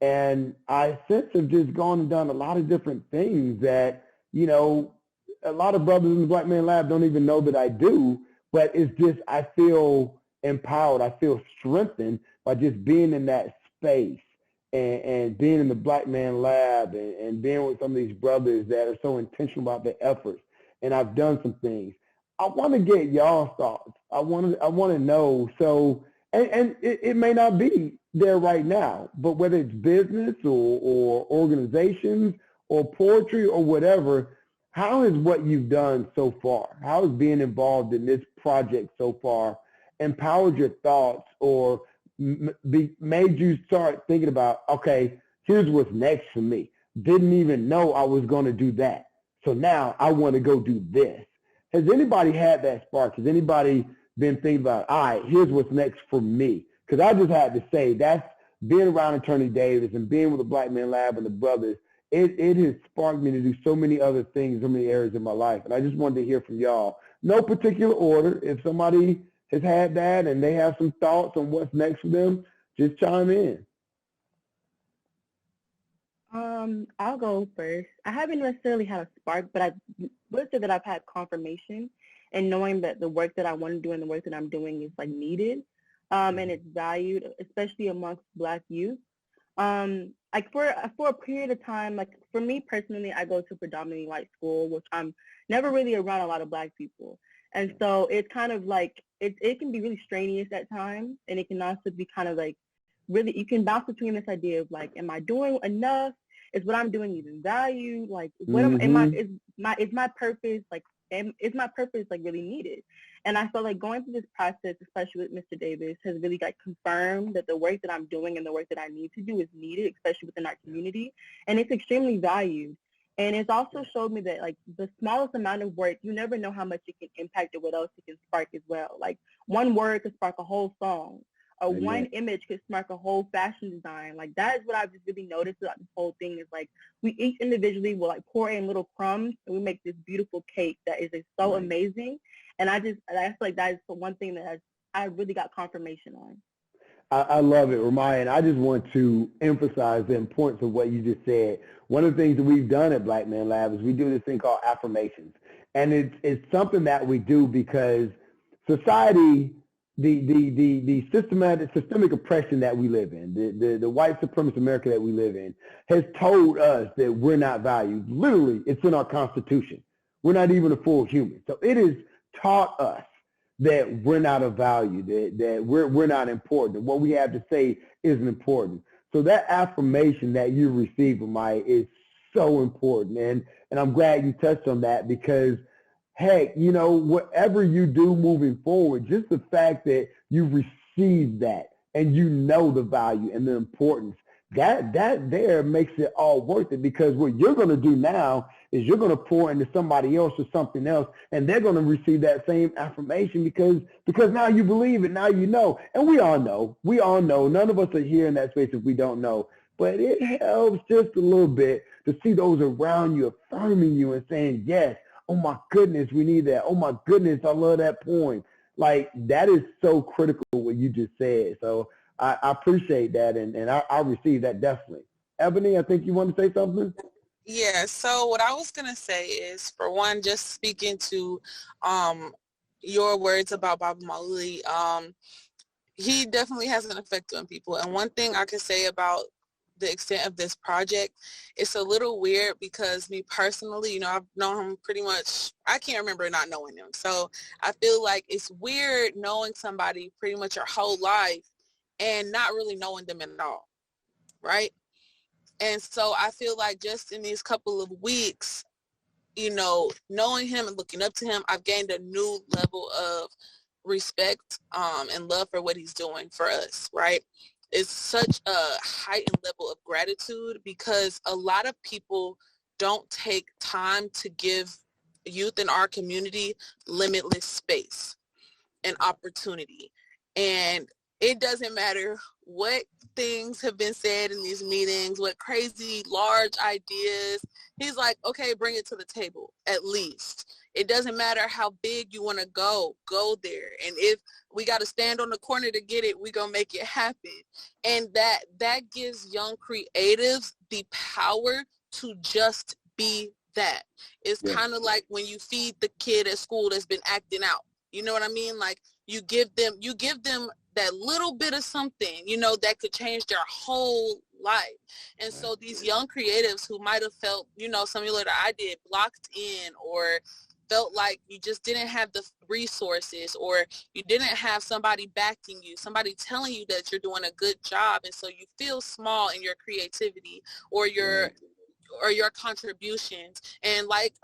And I since have just gone and done a lot of different things that, you know, a lot of brothers in the Black Man Lab don't even know that I do, but it's just, I feel empowered. I feel strengthened by just being in that space and being in the Black Man Lab and being with some of these brothers that are so intentional about their efforts. And I've done some things. I want to get y'all's thoughts. I want to know. So, and it may not be there right now, but whether it's business or organizations or poetry or whatever, how is what you've done so far? How has being involved in this project so far empowered your thoughts or made you start thinking about, okay, here's what's next for me. Didn't even know I was going to do that. So now I want to go do this. Has anybody had that spark? Has anybody been thinking about, all right, here's what's next for me? Because I just had to say, that's being around Attorney Davis and being with the Black Man Lab and the brothers, it has sparked me to do so many other things, so many areas in my life. And I just wanted to hear from y'all. No particular order. If somebody has had that and they have some thoughts on what's next for them, just chime in. I'll go first. I haven't necessarily had a spark, but I would say that I've had confirmation and knowing that the work that I want to do and the work that I'm doing is like needed, and it's valued, especially amongst Black youth. Like for a period of time, like for me personally, I go to predominantly white school, which I'm never really around a lot of Black people. And so it's kind of like, it can be really strenuous at times, and it can also be kind of like, really, you can bounce between this idea of like, am I doing enough? Is what I'm doing even valued? Like, what is my purpose like? Is my purpose like really needed? And I feel like going through this process, especially with Mr. Davis, has really like confirmed that the work that I'm doing and the work that I need to do is needed, especially within our community, and it's extremely valued. And it's also showed me that like the smallest amount of work, you never know how much it can impact or what else it can spark as well. Like one word could spark a whole song. Or one image could spark a whole fashion design. Like that is what I've just really noticed about this whole thing is like we each individually will like pour in little crumbs and we make this beautiful cake that is so amazing. And I feel like that is the one thing that I really got confirmation on. I love it, Ramaya, and I just want to emphasize the importance of what you just said. One of the things that we've done at Black Man Lab is we do this thing called affirmations. And it's something that we do because society, the systemic oppression that we live in, the white supremacist America that we live in, has told us that we're not valued. Literally, it's in our Constitution. We're not even a full human. So it has taught us that we're not of value, that we're not important, that what we have to say isn't important. So that affirmation that you receive from Maya is so important. And I'm glad you touched on that because heck, you know, whatever you do moving forward, just the fact that you receive that and you know the value and the importance, that there makes it all worth it because what you're going to do now is you're going to pour into somebody else or something else and they're going to receive that same affirmation because now you believe it, now you know. And we all know, none of us are here in that space if we don't know. But it helps just a little bit to see those around you affirming you and saying, yes, oh my goodness, we need that. Oh my goodness, I love that poem. Like that is so critical what you just said. So I appreciate that and I receive that definitely. Ebony, I think you want to say something? Yeah, so what I was going to say is, for one, just speaking to your words about Baba Mauli, he definitely has an effect on people. And one thing I can say about the extent of this project, it's a little weird because me personally, you know, I've known him pretty much, I can't remember not knowing him. So I feel like it's weird knowing somebody pretty much your whole life and not really knowing them at all, right? And so I feel like just in these couple of weeks, you know, knowing him and looking up to him, I've gained a new level of respect and love for what he's doing for us, right? It's such a heightened level of gratitude because a lot of people don't take time to give youth in our community limitless space and opportunity. And it doesn't matter what things have been said in these meetings, what crazy large ideas. He's like, okay, bring it to the table at least. It doesn't matter how big you want to go there. And if we got to stand on the corner to get it, we're going to make it happen. And that gives young creatives the power to just be that. It's kind of like when you feed the kid at school that's been acting out. You know what I mean? Like you give them that little bit of something, you know, that could change their whole life. And so these young creatives who might have felt, you know, similar to I did, blocked in, or felt like you just didn't have the resources, or you didn't have somebody backing you, somebody telling you that you're doing a good job, and so you feel small in your creativity or your contributions, and like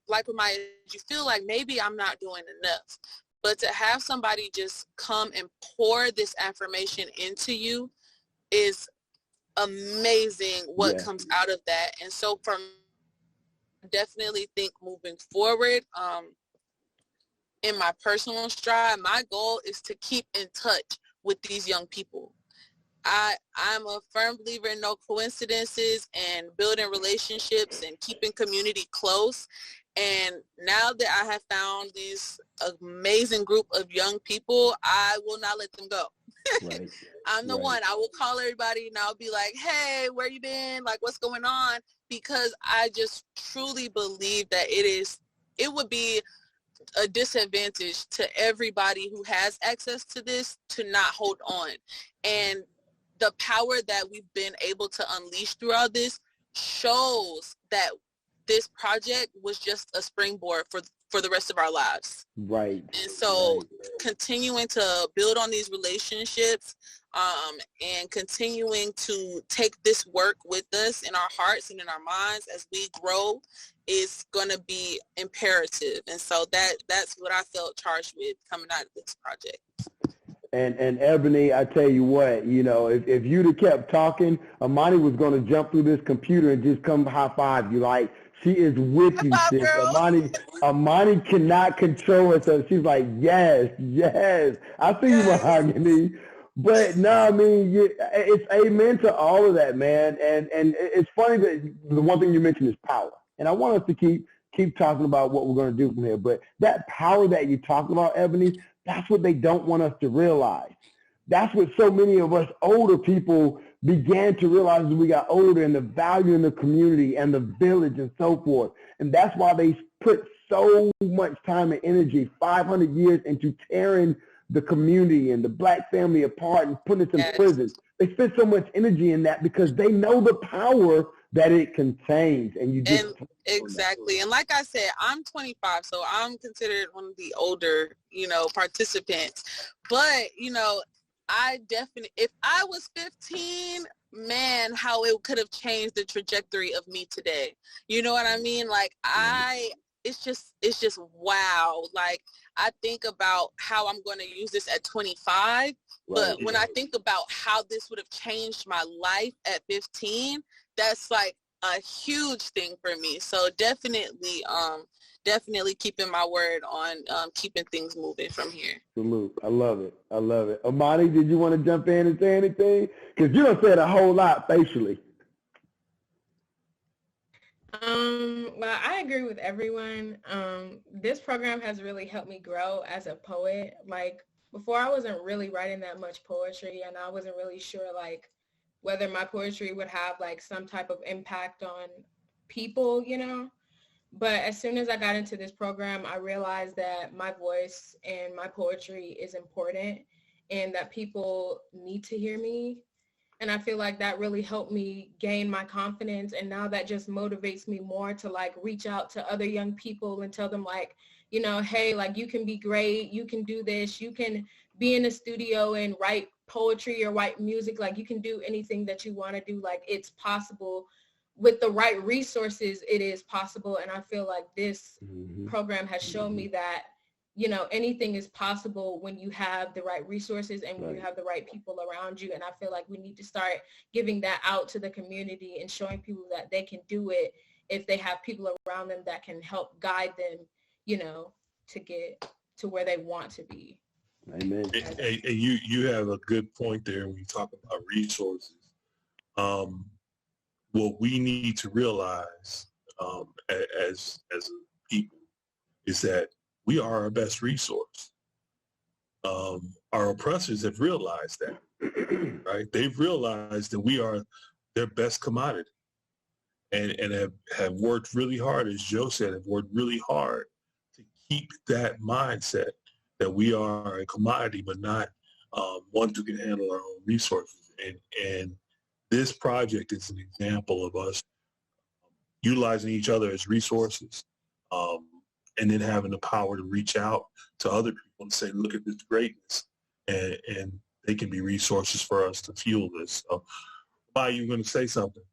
with you feel like maybe I'm not doing enough. But to have somebody just come and pour this affirmation into you is amazing what comes out of that. And so definitely think moving forward, in my personal stride, my goal is to keep in touch with these young people. I'm a firm believer in no coincidences and building relationships and keeping community close. And now that I have found this amazing group of young people, I will not let them go. Right. I'm the one. I will call everybody and I'll be like, hey, where you been? Like, what's going on? Because I just truly believe that it would be a disadvantage to everybody who has access to this to not hold on. And the power that we've been able to unleash throughout this shows that this project was just a springboard for the rest of our lives. Right. And so continuing to build on these relationships, and continuing to take this work with us in our hearts and in our minds as we grow is going to be imperative. And so that's what I felt charged with coming out of this project. And Ebony, I tell you what, you know, if you'd have kept talking, Amani was going to jump through this computer and just come high five you. Like, she is with you, sis. Amani cannot control herself. She's like, yes. I see you, Mahogany. But no, I mean, it's amen to all of that, man. And it's funny that the one thing you mentioned is power. And I want us to keep talking about what we're going to do from here. But that power that you talked about, Ebony, that's what they don't want us to realize. That's what so many of us older people began to realize as we got older, and the value in the community and the village and so forth. And that's why they put so much time and energy, 500 years, into tearing the community and the Black family apart and putting us in prison. They spend so much energy in that because they know the power that it contains. And exactly. And like I said, I'm 25, so I'm considered one of the older, participants. But, I definitely, if I was 15, man, how it could have changed the trajectory of me today. You know what I mean? Like, it's just wow. Like, I think about how I'm going to use this at 25, but when I think about how this would have changed my life at 15, that's like a huge thing for me. So definitely keeping my word on keeping things moving from here. Salute. I love it. Amani, did you want to jump in and say anything? Because you don't say a whole lot facially. Well, I agree with everyone. This program has really helped me grow as a poet. Like, before, I wasn't really writing that much poetry, and I wasn't really sure, like, whether my poetry would have, like, some type of impact on people, But as soon as I got into this program, I realized that my voice and my poetry is important and that people need to hear me. And I feel like that really helped me gain my confidence. And now that just motivates me more to, like, reach out to other young people and tell them, like, hey, like, you can be great. You can do this. You can be in a studio and write poetry or write music. Like, you can do anything that you want to do. Like, it's possible. With the right resources, it is possible. And I feel like this program has shown me that, anything is possible when you have the right resources and when you have the right people around you. And I feel like we need to start giving that out to the community and showing people that they can do it if they have people around them that can help guide them, to get to where they want to be. Amen. And you have a good point there when you talk about resources. What we need to realize as a people is that we are our best resource. Our oppressors have realized that, right? They've realized that we are their best commodity, and have worked really hard, as Joe said, have worked really hard to keep that mindset that we are a commodity, but not one who can handle our own resources. And this project is an example of us utilizing each other as resources, and then having the power to reach out to other people and say, look at this greatness, and they can be resources for us to fuel this. So, why you going to say something?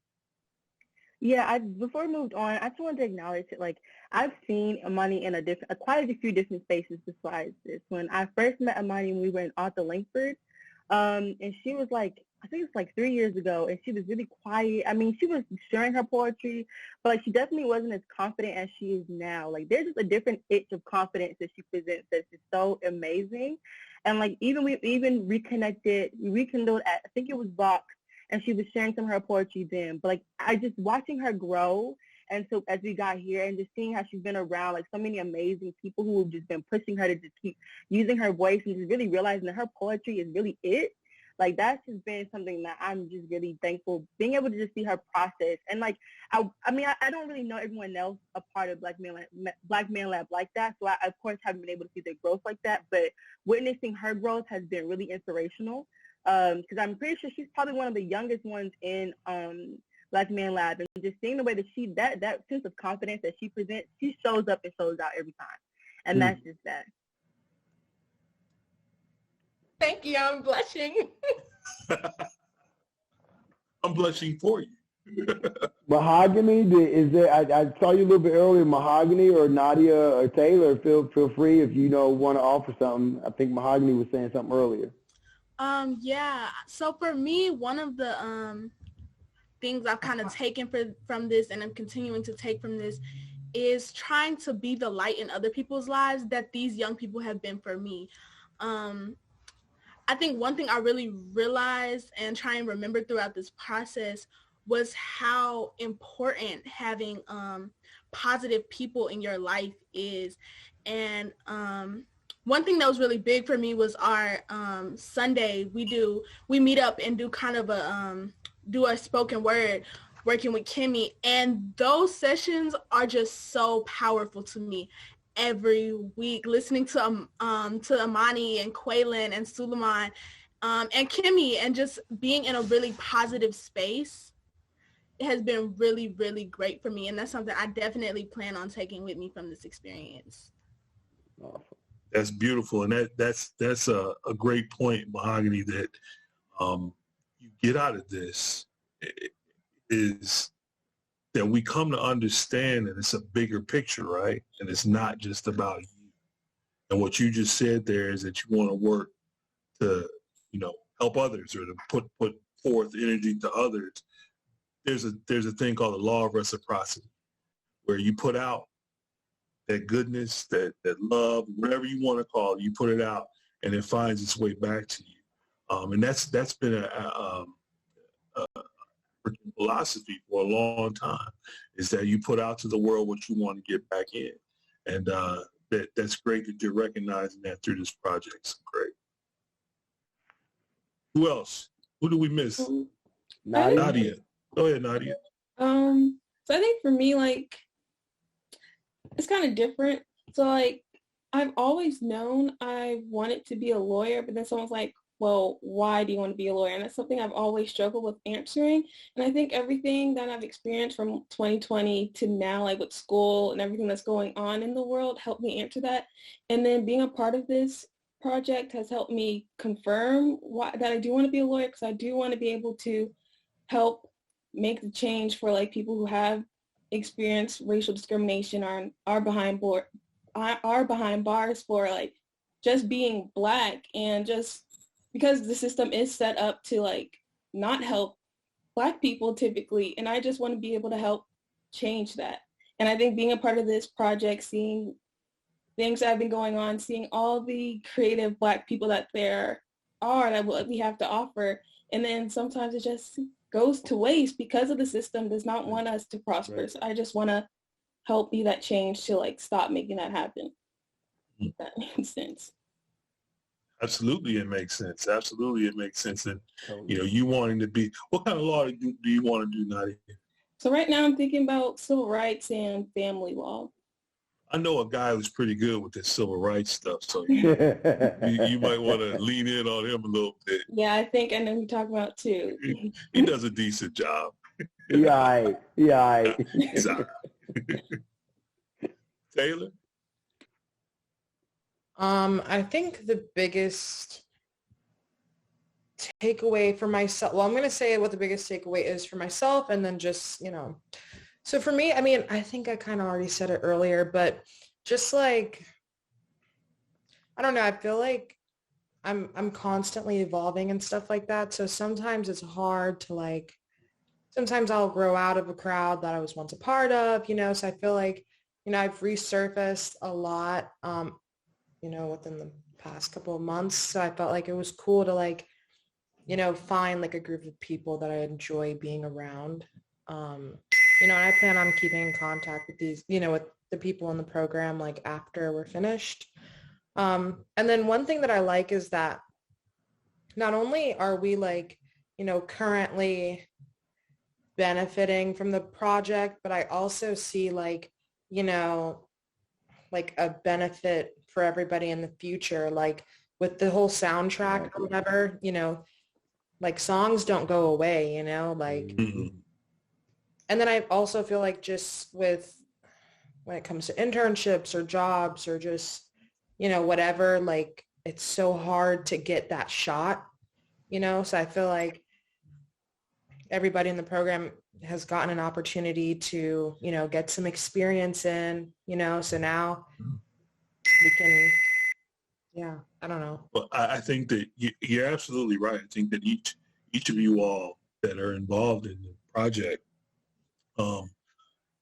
Yeah, before we moved on, I just wanted to acknowledge that, like, I've seen Amani in quite a few different spaces besides this. When I first met Amani, we were in Arthur Langford, and she was like, I think it's like 3 years ago, and she was really quiet. I mean, she was sharing her poetry, but like, she definitely wasn't as confident as she is now. Like, there's just a different itch of confidence that she presents that's just so amazing. And like, we rekindled at, I think it was Vox, and she was sharing some of her poetry then. But like, I just watching her grow, and so as we got here and just seeing how she's been around like so many amazing people who have just been pushing her to just keep using her voice, and just really realizing that her poetry is really it. Like, that's just been something that I'm just really thankful, being able to just see her process. And like, I mean, I don't really know everyone else a part of Black Man Lab like that. So I, of course, haven't been able to see their growth like that. But witnessing her growth has been really inspirational. Because I'm pretty sure she's probably one of the youngest ones in Black Man Lab. And just seeing the way that that sense of confidence that she presents, she shows up and shows out every time. And that's just that. Thank you. I'm blushing. I'm blushing for you. Mahogany, is there? I saw you a little bit earlier. Mahogany or Nadia or Taylor, feel free if you want to offer something. I think Mahogany was saying something earlier. Yeah. So for me, one of the things I've kind of taken from this, and I'm continuing to take from this, is trying to be the light in other people's lives that these young people have been for me. I think one thing I really realized and try and remember throughout this process was how important having positive people in your life is. And one thing that was really big for me was our Sunday, we meet up and do kind of do a spoken word working with Kimmy. And those sessions are just so powerful to me. Every week, listening to Amani and Quaylen and Suleiman and Kimmy, and just being in a really positive space, it has been really, really great for me. And that's something I definitely plan on taking with me from this experience. Awesome. That's beautiful. And that's a great point, Mahogany, that you get out of this is that we come to understand that it's a bigger picture, right? And it's not just about you. And what you just said there is that you want to work to, help others, or to put forth energy to others. There's a thing called the Law of Reciprocity, where you put out that goodness, that love, whatever you want to call it, you put it out, and it finds its way back to you. And that's been a philosophy for a long time, is that you put out to the world what you want to get back in. And that's great that you're recognizing that through this project. It's great. Who else? Who do we miss? Nadia. Go ahead, Nadia. So I think for me, like, it's kind of different. So like, I've always known I wanted to be a lawyer, but then someone's like, well, why do you want to be a lawyer? And that's something I've always struggled with answering. And I think everything that I've experienced from 2020 to now, like with school and everything that's going on in the world, helped me answer that. And then being a part of this project has helped me confirm that I do want to be a lawyer, because I do want to be able to help make the change for like people who have experienced racial discrimination, or are behind bars for like just being Black, and just because the system is set up to like not help Black people typically. And I just want to be able to help change that. And I think being a part of this project, seeing things that have been going on, seeing all the creative Black people that there are, that what we have to offer. And then sometimes it just goes to waste because of the system does not want us to prosper. Right. So I just want to help be that change to like stop making that happen. If that makes sense. Absolutely, it makes sense. Absolutely, it makes sense. And, you know, you wanting to be, what kind of law do you want to do, Nadia? So right now I'm thinking about civil rights and family law. I know a guy who's pretty good with this civil rights stuff, so you might want to lean in on him a little bit. Yeah, I think I know who you're talking about too. He does a decent job. Yeah. He's all right. Taylor? I think the biggest takeaway for myself, well, I'm going to say what the biggest takeaway is for myself, and then just, you know, so for me, I mean, I think I kind of already said it earlier, but just like, I don't know, I feel like I'm constantly evolving and stuff like that. So sometimes it's hard to like, sometimes I'll grow out of a crowd that I was once a part of, you know, so I feel like, you know, I've resurfaced a lot, you know, within the past couple of months. So I felt like it was cool to like, you know, find like a group of people that I enjoy being around. You know, and I plan on keeping in contact with these, you know, with the people in the program, like after we're finished. And then one thing that I like is that not only are we like, you know, currently benefiting from the project, but I also see like, you know, like a benefit for everybody in the future, like with the whole soundtrack or whatever, you know, like songs don't go away, you know, like, Mm-hmm. And then I also feel like just with, when it comes to internships or jobs or just, you know, whatever, like it's so hard to get that shot, you know, so I feel like everybody in the program has gotten an opportunity to, you know, get some experience in, you know, so now we can, yeah, I don't know. Well, I think that you're absolutely right. I think that each of you all that are involved in the project,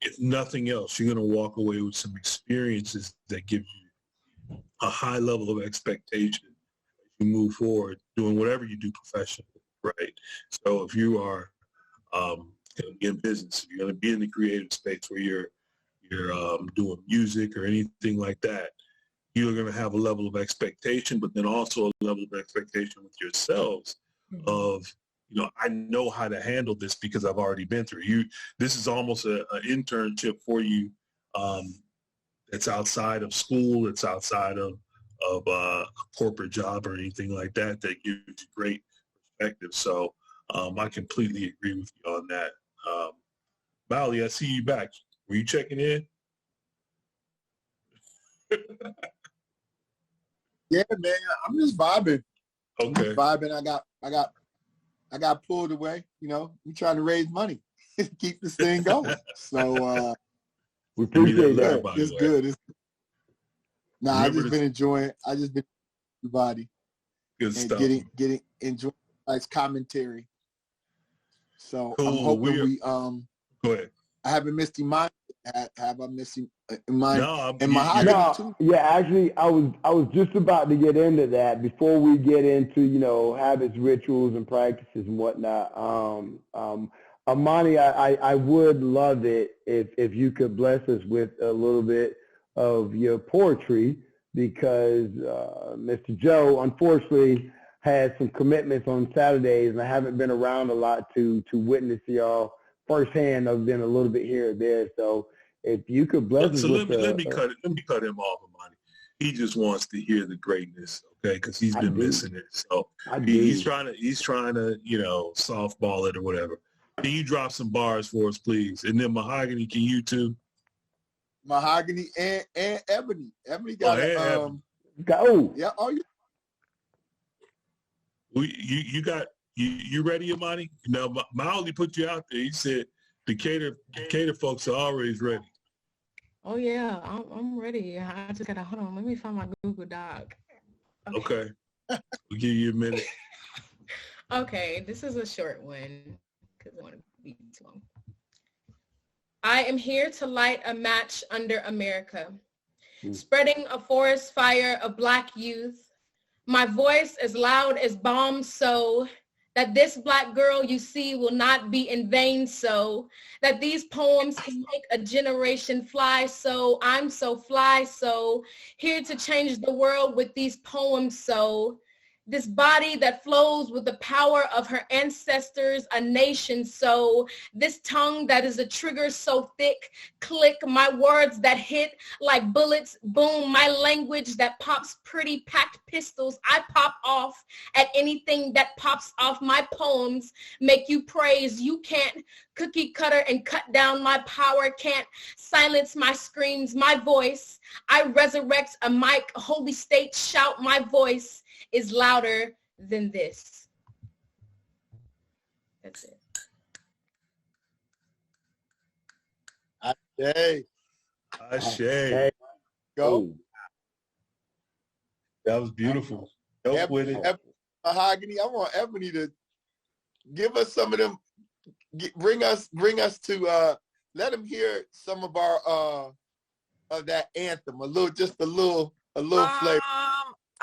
if nothing else, you're going to walk away with some experiences that give you a high level of expectation as you move forward doing whatever you do professionally, right? So if you are going to be in business, if you're going to be in the creative space where you're doing music or anything like that, you're going to have a level of expectation, but then also a level of expectation with yourselves of, you know, I know how to handle this because I've already been through you. This is almost an internship for you. It's outside of school. It's outside of a corporate job or anything like that. That gives you great perspective. So I completely agree with you on that. Molly, I see you back. Were you checking in? Yeah, man, I'm just vibing. Okay. I'm just vibing. I got pulled away. You know, we trying to raise money to keep this thing going. So we appreciate that. It's good. I just been enjoying. I just been everybody. Good stuff. Getting enjoying nice commentary. So cool. I'm hoping go ahead. I haven't missed him. Have I missed him? Mahogany too? Yeah, actually, I was just about to get into that before we get into, you know, habits, rituals, and practices and whatnot. Amani, I would love it if you could bless us with a little bit of your poetry, because Mr. Joe, unfortunately, has some commitments on Saturdays, and I haven't been around a lot to witness y'all firsthand. I've been a little bit here or there, so if you could bless us with let me cut him off, Amani. He just wants to hear the greatness, okay? Because he's been missing it. So he's trying to, you know, softball it or whatever. Can you drop some bars for us, please? And then Mahogany, can you too? Mahogany and Ebony. Ebony got go. Yeah. Oh, yeah. You ready, Amani? Now, Molly put you out there. He said the cater folks are always ready. Oh yeah, I'm ready. I just gotta, hold on, let me find my Google Doc. Okay. We'll give you a minute. Okay, this is a short one because I want to be too long. I am here to light a match under America. spreading a forest fire of Black youth. My voice as loud as bombs so that this Black girl you see will not be in vain, so that these poems can make a generation fly, so I'm so fly, so here to change the world with these poems, so this body that flows with the power of her ancestors, a nation, so this tongue that is a trigger so thick, click, my words that hit like bullets, boom, my language that pops pretty packed pistols, I pop off at anything that pops off. My poems make you praise, you can't cookie cutter and cut down my power, can't silence my screams, my voice, I resurrect a mic, a holy state shout, my voice is louder than this. That's it. Ashe. Go. That was beautiful. Help with it. Mahogany, I want Ebony to give us some of them. Bring us to let them hear some of our of that anthem. Just a little flavor.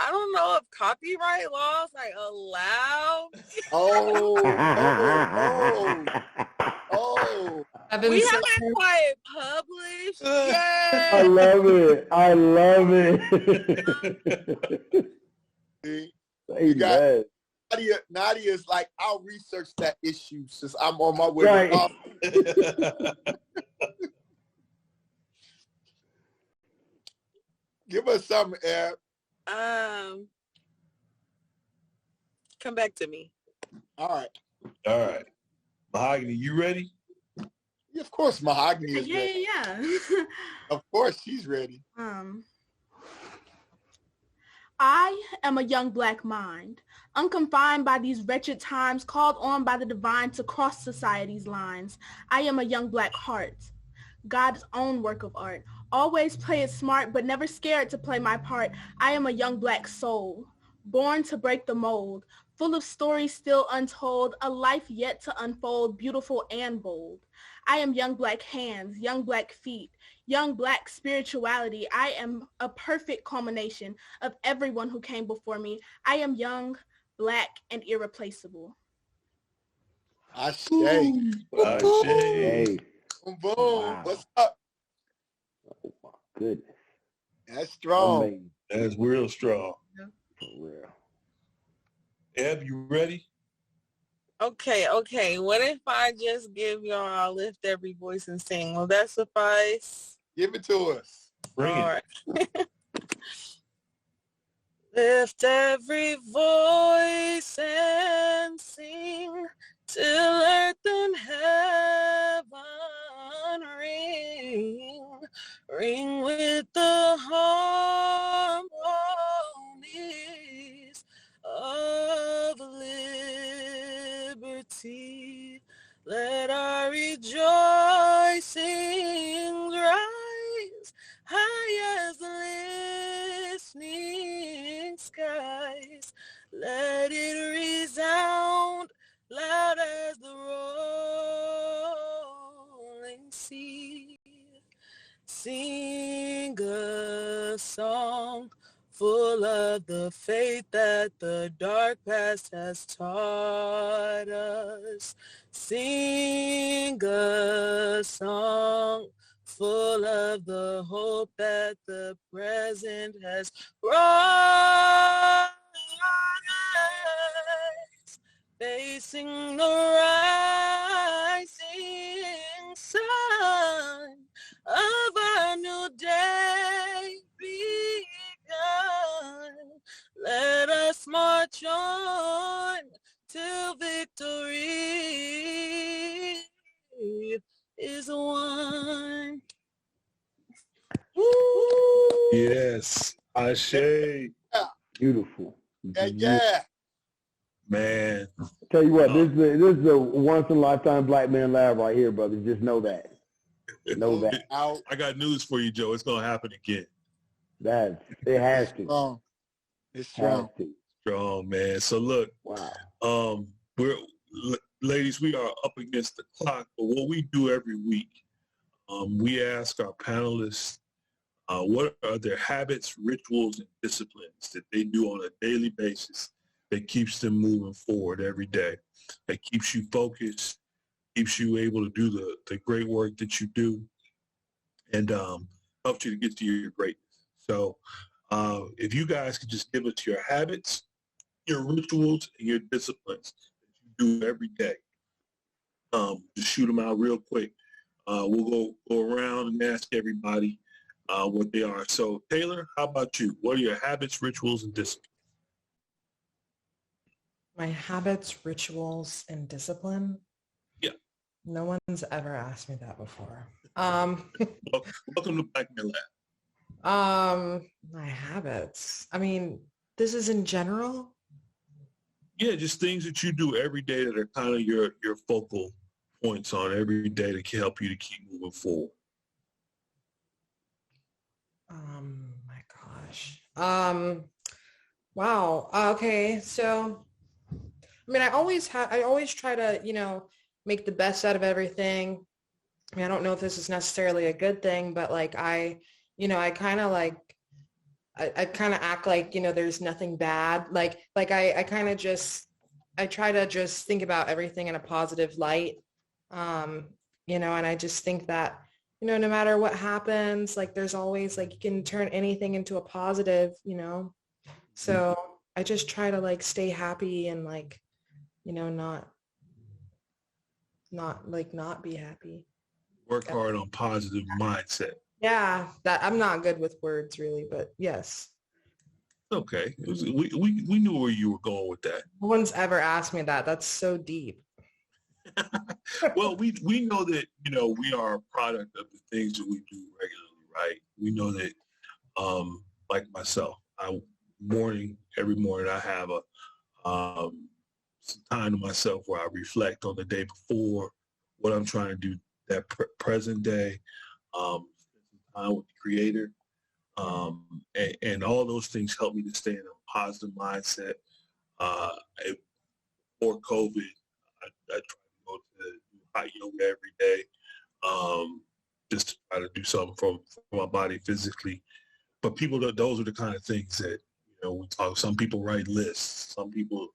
I don't know if copyright laws like allow. Oh. We haven't quite published yet. I love it. You got Nadia's like, I'll research that issue since I'm on my way. Right. Give us some, Eb. Come back to me. All right. Mahogany, you ready? Yeah, of course, Mahogany is ready. Yeah. Of course, she's ready. I am a young Black mind, unconfined by these wretched times, called on by the divine to cross society's lines. I am a young Black heart, God's own work of art. Always play it smart, but never scared to play my part. I am a young Black soul, born to break the mold, full of stories still untold, a life yet to unfold, beautiful and bold. I am young Black hands, young Black feet, young Black spirituality. I am a perfect culmination of everyone who came before me. I am young, Black, and irreplaceable. Ashe. Hey. Boom, boom. Wow. What's up? Oh my goodness. That's strong. Amazing. That's real strong. For real. Eb, you ready? Okay. What if I just give y'all Lift Every Voice and Sing? Will that suffice? Give it to us. Bring it. Right. Lift every voice and sing till earth and heaven ring with the harmonies of liberty. Let our rejoicings rise high as the listening skies. Let it resound loud as the rolling sea. Sing a song full of the faith that the dark past has taught us. Sing a song full of the hope that the present has brought us. Facing the rising sun of our new day begun. Let us march on till victory is won. Yes. Ashe. Beautiful. Yeah. Man. Tell you what, this is a once in a lifetime Black Man Lab right here, brother. Just know that. Know that. I got news for you, Joe. It's gonna happen again. It has to. It's strong. Strong, man. So look, wow. Ladies, we are up against the clock, but what we do every week, we ask our panelists What are their habits, rituals, and disciplines that they do on a daily basis that keeps them moving forward every day, that keeps you focused, keeps you able to do the great work that you do, and helps you to get to your greatness. So if you guys could just give us your habits, your rituals, and your disciplines that you do every day, just shoot them out real quick. We'll go around and ask everybody what they are. So Taylor, how about you? What are your habits, rituals, and disciplines? My habits, rituals, and discipline? Yeah. No one's ever asked me that before. Welcome to Black Men Lab. My habits. I mean, this is in general? Yeah, just things that you do every day that are kind of your focal points on every day to help you to keep moving forward. My gosh. Wow. Okay. So, I mean, I always try to, make the best out of everything. I mean, I don't know if this is necessarily a good thing, but like I kind of act like, there's nothing bad. I try to just think about everything in a positive light. And I just think that, no matter what happens, like there's always you can turn anything into a positive, So I just try to stay happy and not be happy. Work hard on positive mindset. Yeah, that I'm not good with words really, but yes. Okay. We knew where you were going with that. No one's ever asked me that. That's so deep. Well, we know that, we are a product of the things that we do regularly, right? We know that, like myself, every morning I have some time to myself where I reflect on the day before, what I'm trying to do that present day, spend some time with the Creator, and all those things help me to stay in a positive mindset. Before COVID, I try to go to hot yoga every day, just to try to do something for my body physically. But those are the kind of things that, we talk. Some people write lists. Some people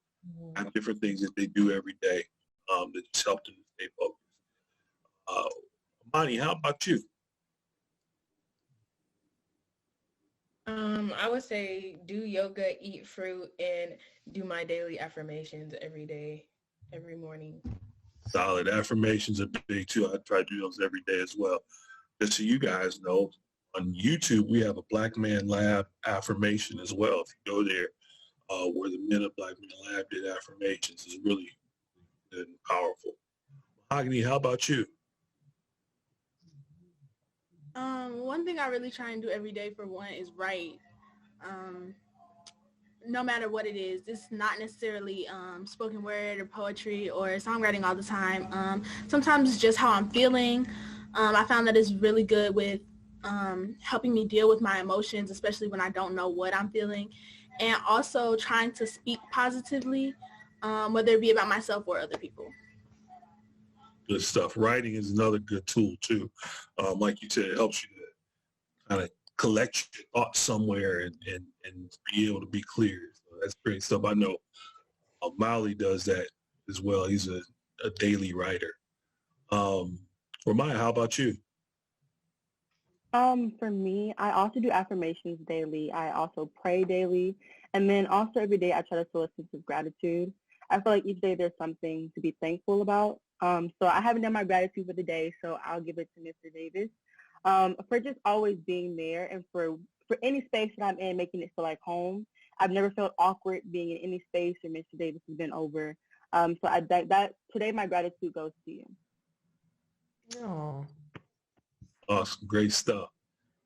have different things that they do every day that just help them to stay focused. Amani, how about you? I would say do yoga, eat fruit, and do my daily affirmations every day, every morning. Solid. Affirmations are big too. I try to do those every day as well. Just so you guys know, on YouTube, we have a Black Man Lab affirmation as well. If you go there, where the men of Black Man Lab did affirmations, is really good and powerful. Mahogany, how about you? One thing I really try and do every day for one is write. No matter what it is, it's not necessarily spoken word or poetry or songwriting all the time. Sometimes it's just how I'm feeling. I found that it's really good with helping me deal with my emotions, especially when I don't know what I'm feeling, and also trying to speak positively, whether it be about myself or other people. Good stuff. Writing is another good tool too. Like you said, it helps you to kind of collect your thoughts somewhere and be able to be clear. So that's great stuff. I know Molly does that as well. He's a daily writer. Ramaya, how about you? For me, I also do affirmations daily. I also pray daily. And then also every day I try to feel a sense of gratitude. I feel like each day there's something to be thankful about. So I haven't done my gratitude for the day, so I'll give it to Mr. Davis. For just always being there and for any space that I'm in, making it feel like home. I've never felt awkward being in any space where Mr. Davis has been over. So that today my gratitude goes to you. Oh. Awesome. Great stuff.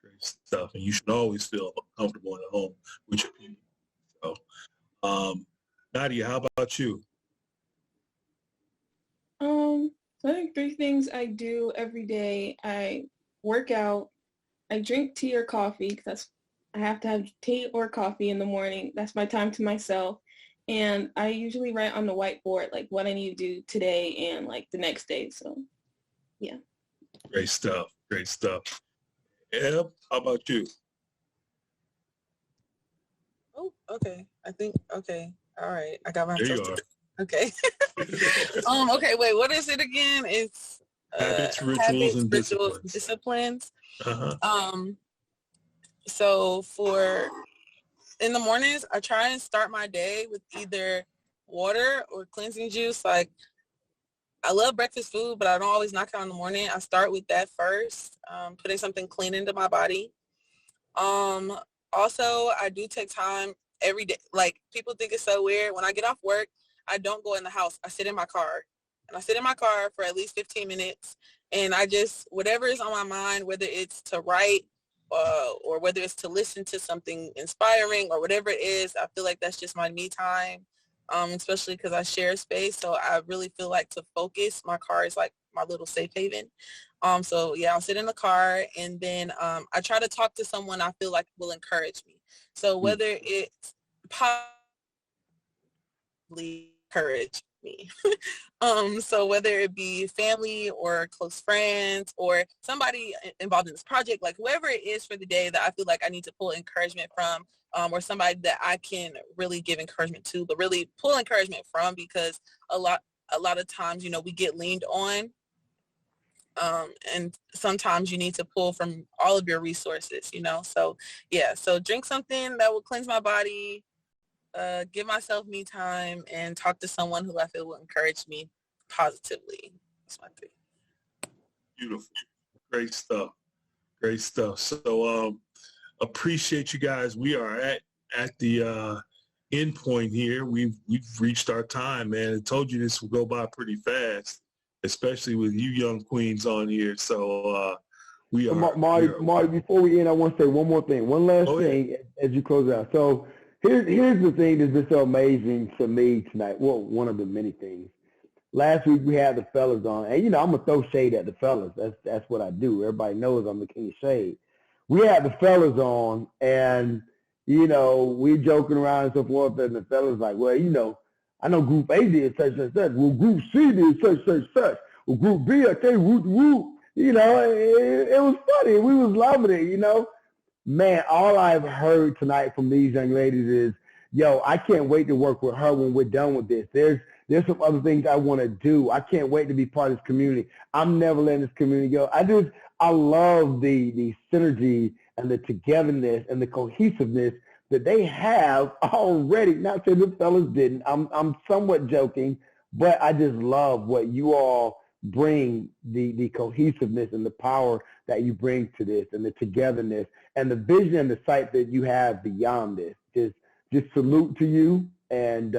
Great stuff. And you should always feel comfortable at home with your people. So, Nadia, how about you? I think 3 things I do every day. I work out, I drink tea or coffee because I have to have tea or coffee in the morning. That's my time to myself. And I usually write on the whiteboard what I need to do today and the next day. So yeah. Great stuff. Great stuff. Eb, how about you? Oh, okay. I think, okay. All right. I got There myself you are. okay. Okay, wait, what is it again? It's Habits, rituals, and rituals, disciplines. disciplines. Uh-huh. So for in the mornings, I try and start my day with either water or cleansing juice. Like, I love breakfast food, but I don't always knock it out in the morning. I start with that first, putting something clean into my body. Also, I do take time every day. Like, people think it's so weird. When I get off work, I don't go in the house. I sit in my car. And I sit in my car for at least 15 minutes. And I just, whatever is on my mind, whether it's to write or whether it's to listen to something inspiring or whatever it is, I feel like that's just my me time, especially because I share space. So I really feel like to focus, my car is like my little safe haven. So yeah, I'll sit in the car, and then I try to talk to someone I feel like will encourage me. So whether it's possibly encourage me. So whether it be family or close friends or somebody involved in this project, like whoever it is for the day that I feel like I need to pull encouragement from, or somebody that I can really give encouragement to, but really pull encouragement from, because a lot of times, you know, we get leaned on. And sometimes you need to pull from all of your resources, you know? So yeah, so drink something that will cleanse my body, give myself me time, and talk to someone who I feel will encourage me positively. That's my three. Beautiful. Great stuff. Great stuff. So appreciate you guys. We are at the end point here. We've reached our time, man. I told you this will go by pretty fast, especially with you young queens on here. So we are. Marty, before we end, I want to say one more thing. One last thing as you close out. So here's the thing that's been so amazing to me tonight. Well, one of the many things. Last week we had the fellas on, and you know I'm gonna throw shade at the fellas. That's what I do. Everybody knows I'm the king of shade. We had the fellas on, and you know we joking around and so forth, and the fellas like, well, you know, I know Group A did such and such. Well, Group C did such. Well, Group B, okay, whoop. You know, it was funny. We was loving it. You know, man. All I've heard tonight from these young ladies is, yo, I can't wait to work with her when we're done with this. There's some other things I want to do. I can't wait to be part of this community. I'm never letting this community go. I love the synergy and the togetherness and the cohesiveness that they have already. Not saying the fellas didn't. I'm somewhat joking, but I just love what you all bring, the cohesiveness and the power that you bring to this, and the togetherness and the vision and the sight that you have beyond this. Just salute to you. And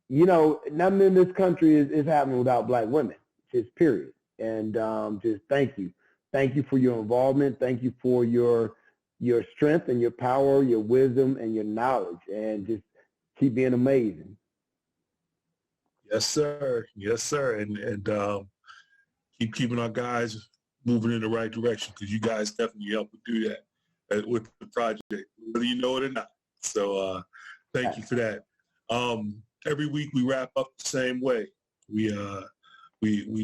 you know, nothing in this country is happening without Black women, just period. And just thank you. Thank you for your involvement. Thank you for your strength and your power, your wisdom and your knowledge, and just keep being amazing. Yes, sir. Yes, sir. And keep keeping our guys moving in the right direction, because you guys definitely help to do that with the project, whether you know it or not. So thank you for that. Every week we wrap up the same way. We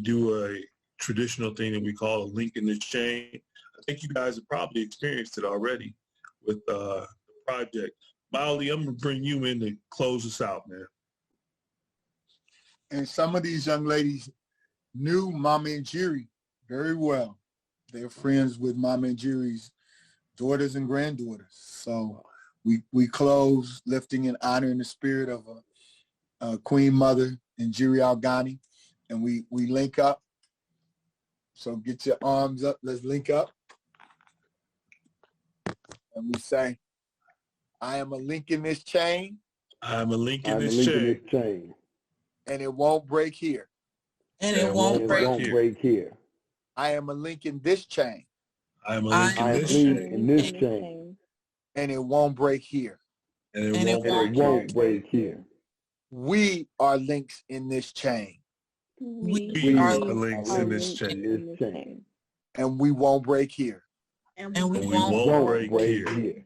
do a traditional thing that we call a link in the chain. I think you guys have probably experienced it already with the project. Molly, I'm going to bring you in to close us out, man. And some of these young ladies knew Mama and Jerry very well. They're friends with Mama and Jerry's daughters and granddaughters. So we close lifting and honoring the spirit of a Queen Mother and Jerry Algani, and we link up. So get your arms up. Let's link up. And we say, I am a link in this chain. I am a link in this chain. And it won't break here. And it won't break here. I am a link in this chain. I am a link in this chain. And it won't break here. And it won't break here. We are links in this chain. We are links in this chain. And we won't break here. And we won't break here.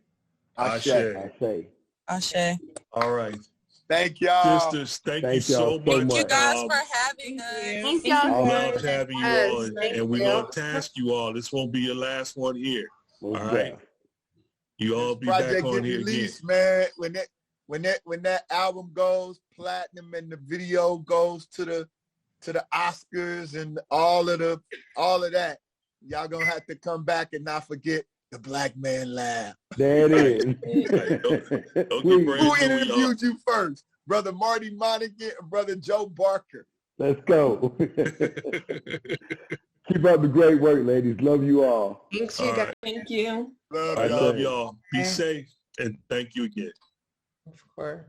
Ashe. Ashe. Ashe. All right. Thank y'all. Sisters, thank you so much. Thank you guys for having us. Thank y'all. Love having you on, and we're you. gonna task you all. This won't be your last one here. All right, you all be back Project on get here released, again. man. When that album goes platinum and the video goes to the Oscars and all of that, y'all gonna have to come back and not forget the Black Man Lab. There it is. Who interviewed you first? Brother Marty Monaghan and Brother Joe Barker. Let's go. Keep up the great work, ladies. Love you all. Thanks, you guys. Thank you. Love I y'all. love y'all. Be safe, and thank you again. Of course.